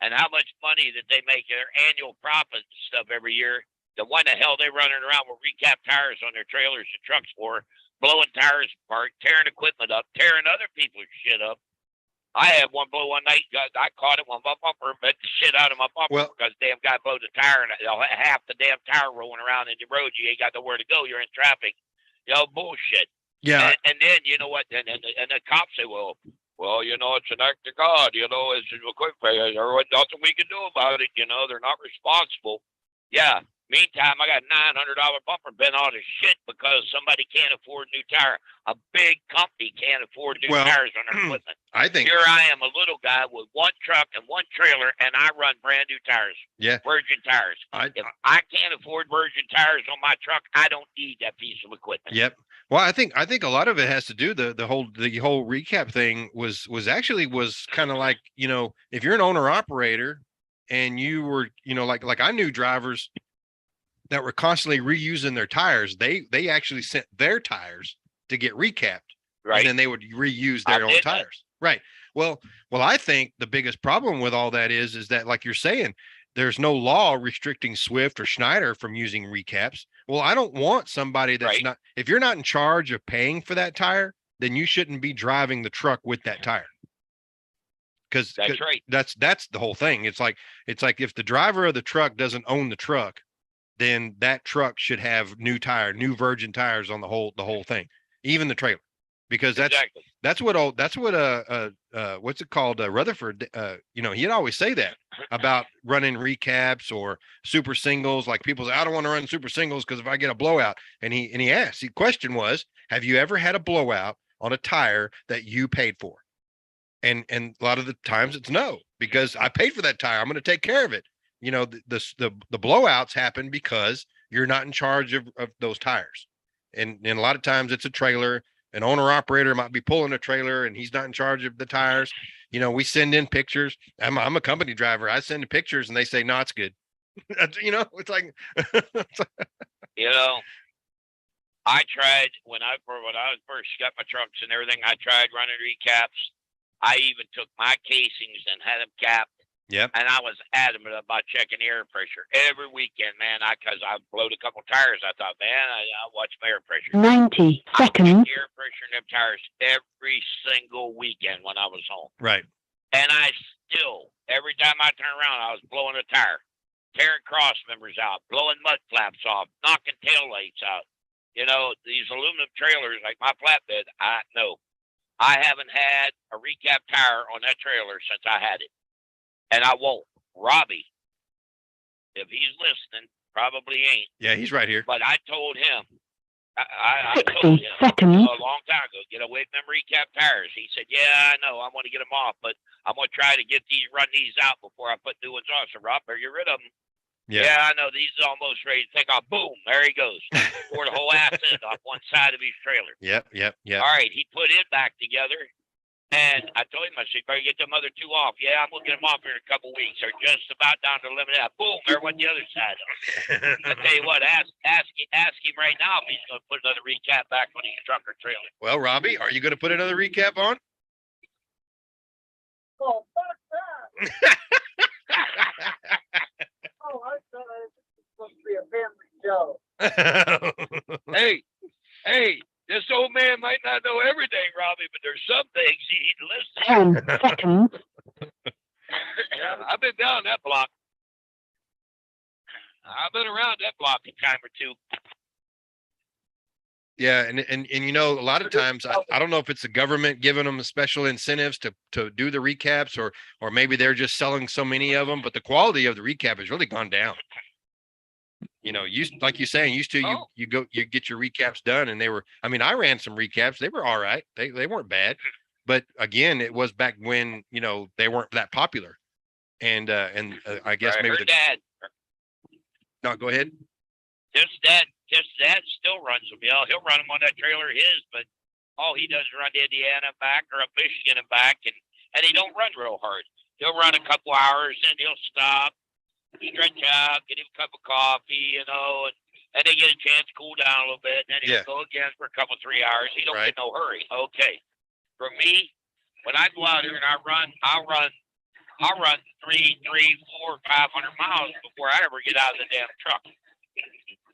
and how much money that they make, their annual profits and stuff every year, then why the hell they running around with recap tires on their trailers and trucks for, blowing tires apart, tearing equipment up, tearing other people's shit up? I had one blow one night. I caught it when my bumper bit the shit out of my bumper because the damn guy blew the tire and half the damn tire rolling around in the road. You ain't got nowhere to go. You're in traffic. Bullshit. Yeah. And then you know what? And the cops say, well, it's an act of God. It's a quick pay. There's nothing we can do about it. They're not responsible. Yeah. Meantime, I got $900 bumper bent all to shit because somebody can't afford new tire. A big company can't afford new tires on their equipment. I think here I am, a little guy with one truck and one trailer, and I run brand new tires. Yeah, Virgin tires. If I can't afford virgin tires on my truck, I don't need that piece of equipment. Yep. Well, I think a lot of it has to do the whole recap thing was kind of like, if you're an owner operator and you were, like I knew drivers that were constantly reusing their tires. They actually sent their tires to get recapped, right? And then they would reuse their own tires, right? Well, I think the biggest problem with all that is that, like you're saying, there's no law restricting Swift or Schneider from using recaps. Well, I don't want somebody that's not. If you're not in charge of paying for that tire, then you shouldn't be driving the truck with that tire. Because that's right. That's the whole thing. It's like if the driver of the truck doesn't own the truck, then that truck should have new virgin tires on the whole thing, even the trailer, because that's what what's it called? Rutherford, he'd always say that about running recaps or super singles. Like people say, I don't want to run super singles because if I get a blowout, and he asked, the question was, have you ever had a blowout on a tire that you paid for? And a lot of the times it's no, because I paid for that tire. I'm going to take care of it. The blowouts happen because you're not in charge of those tires. And a lot of times it's a trailer. An owner operator might be pulling a trailer and he's not in charge of the tires. We send in pictures. I'm a company driver. I send in pictures and they say, no, it's good. It's like, I tried when I first got my trucks and everything, I tried running recaps. I even took my casings and had them capped. Yep. And I was adamant about checking the air pressure every weekend, man. Because I blowed a couple tires. I thought, man, I watch my air pressure. 90 seconds. Air pressure in them tires every single weekend when I was home. Right. And I still, every time I turned around, I was blowing a tire, tearing cross members out, blowing mud flaps off, knocking tail lights out. These aluminum trailers, like my flatbed, I haven't had a recap tire on that trailer since I had it. And I won't. Robbie, if he's listening, probably ain't. Yeah, he's right here. But I told him, I 60 told him seconds. a long time ago, get away from them recap tires. He said, yeah, I know. I want to get them off, but I'm going to try to run these out before I put new ones on. So, Rob, better get rid of them. Yeah, I know. These are almost ready to take off. Boom, there he goes. Pour the whole ass end off one side of his trailer. Yep. All right, he put it back together. And I told him, I said, better get them other two off. Yeah, I'm going to get them off here in a couple of weeks. They're just about down to the limit. Boom, there went the other side. I tell you what, ask him right now if he's going to put another recap back on his truck or trailer. Well, Robbie, are you going to put another recap on? Oh, fuck that. Oh, I thought it was supposed to be a family show. Hey. This old man might not know everything, Robbie, but there's some things he needs to listen. 10 seconds. I've been down that block. I've been around that block a time or two. Yeah, and you know, a lot of times I don't know if it's the government giving them special incentives to do the recaps, or maybe they're just selling so many of them, but the quality of the recap has really gone down. You know, like you're saying, used to you get your recaps done, and they were. I mean, I ran some recaps; they were all right. They weren't bad, but again, it was back when they weren't that popular, and I guess I maybe heard that. No, go ahead. Just that still runs them. He'll run them on that trailer of his, but all he does is run to Indiana back or up Michigan and back, and he don't run real hard. He'll run a couple hours, and he'll stop, stretch out, get him a cup of coffee, and they get a chance to cool down a little bit, and then he'll go again for a couple 3 hours. He don't get no hurry. Okay. For me, when I go out here and I'll run 3, 4, 500 miles before I ever get out of the damn truck.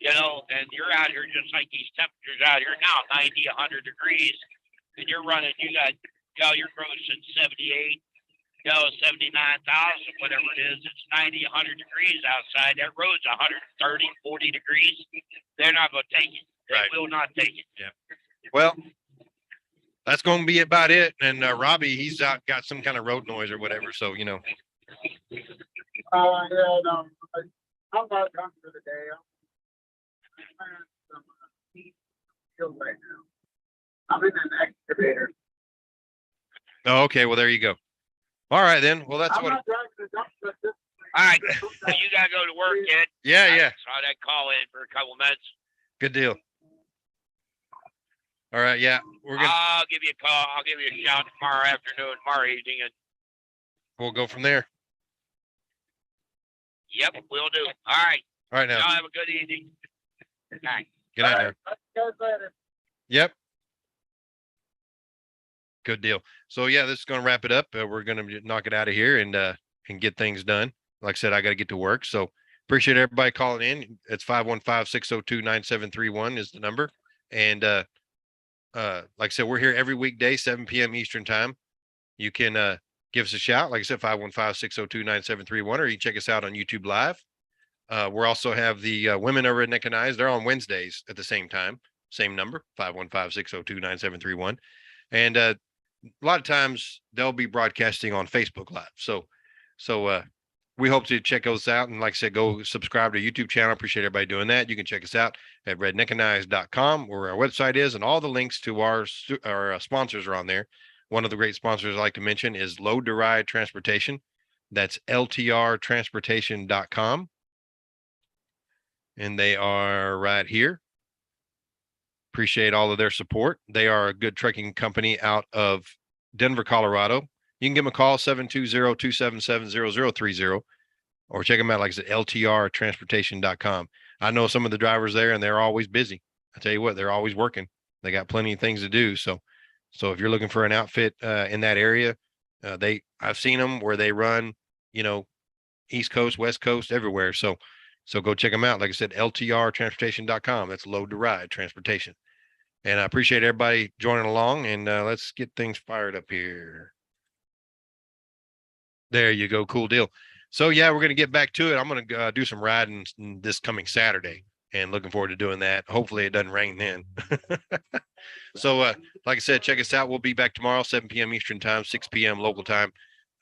And you're out here just like these temperatures out here now, 90, 100 degrees, and you're running, you're grossing 78, 79,000, whatever it is. It's 90, 100 degrees outside. That road's 130, 40 degrees. They're not going to take it. They will not take it. Yeah. Well, that's going to be about it. And Robbie, he's got some kind of road noise or whatever. So, Yeah, no. I'm about done for the day. I'm right now. I'm in an excavator. Oh, okay. Well, there you go. All right, then. Well, that's I'm what. not driving the dump truck this All right. So you got to go to work, kid. Yeah. So I'd call in for a couple minutes. Good deal. All right. Yeah. I'll give you a call. I'll give you a shout tomorrow afternoon, tomorrow evening, and we'll go from there. Yep, we'll do. All right. All right, now. Y'all have a good evening. Good night. Good night, now. Talk to you guys later. Yep. Good deal. So yeah, this is going to wrap it up. We're going to knock it out of here and get things done. Like I said, I got to get to work. So appreciate everybody calling in. It's 515-602-9731 is the number. And like I said, we're here every weekday, 7 p.m. Eastern time. You can give us a shout. Like I said, 515-602-9731, or you can check us out on YouTube Live. We also have the women of Redneckanize. They're on Wednesdays at the same time. Same number, 515-602-9731. And a lot of times they'll be broadcasting on Facebook Live. So we hope to check those out. And like I said, go subscribe to YouTube channel. Appreciate everybody doing that. You can check us out at redneckanize.com, where our website is, and all the links to our sponsors are on there. One of the great sponsors I like to mention is Load to Ride Transportation. That's ltrtransportation.com. And they are right here. Appreciate all of their support. They are a good trucking company out of Denver, Colorado. You can give them a call, 720-277-0030, or check them out, like I said, ltrtransportation.com. I know some of the drivers there, and they're always busy. I tell you what, they're always working. They got plenty of things to do. So if you're looking for an outfit in that area, I've seen them where they run, East Coast, West Coast, everywhere. So go check them out. Like I said, ltrtransportation.com. That's Load to Ride Transportation. And I appreciate everybody joining along, and let's get things fired up here. There you go. Cool deal. So yeah, we're going to get back to it. I'm going to do some riding this coming Saturday, and looking forward to doing that. Hopefully it doesn't rain then. So like I said, check us out. We'll be back tomorrow, 7 p.m. Eastern time, 6 p.m. local time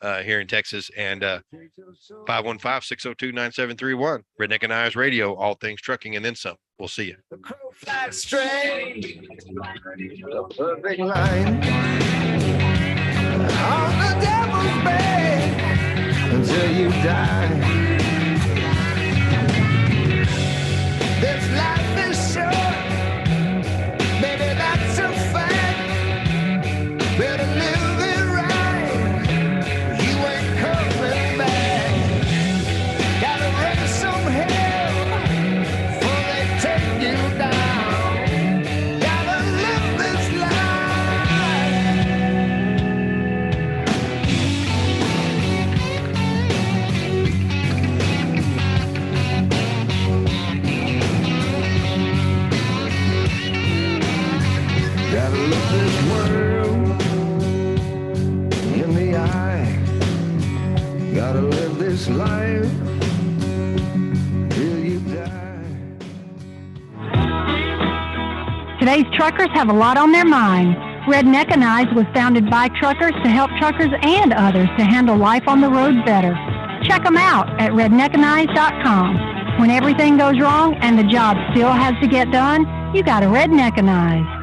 here in Texas, and 515-602-9731. Redneckanize Radio, all things trucking and then some. We'll see you. The crow flies straight, the perfect line on the devil's bed until you die. This life is short, baby, that's a fact. Better live it right, you ain't coming back. Gotta raise some hell before they take you down. Gotta live this gotta look this world in the eye. Gotta live this life till you die. Today's truckers have a lot on their mind. Redneckanize was founded by truckers to help truckers and others to handle life on the road better. Check them out at redneckanize.com. When everything goes wrong and the job still has to get done, you got to Redneckanize.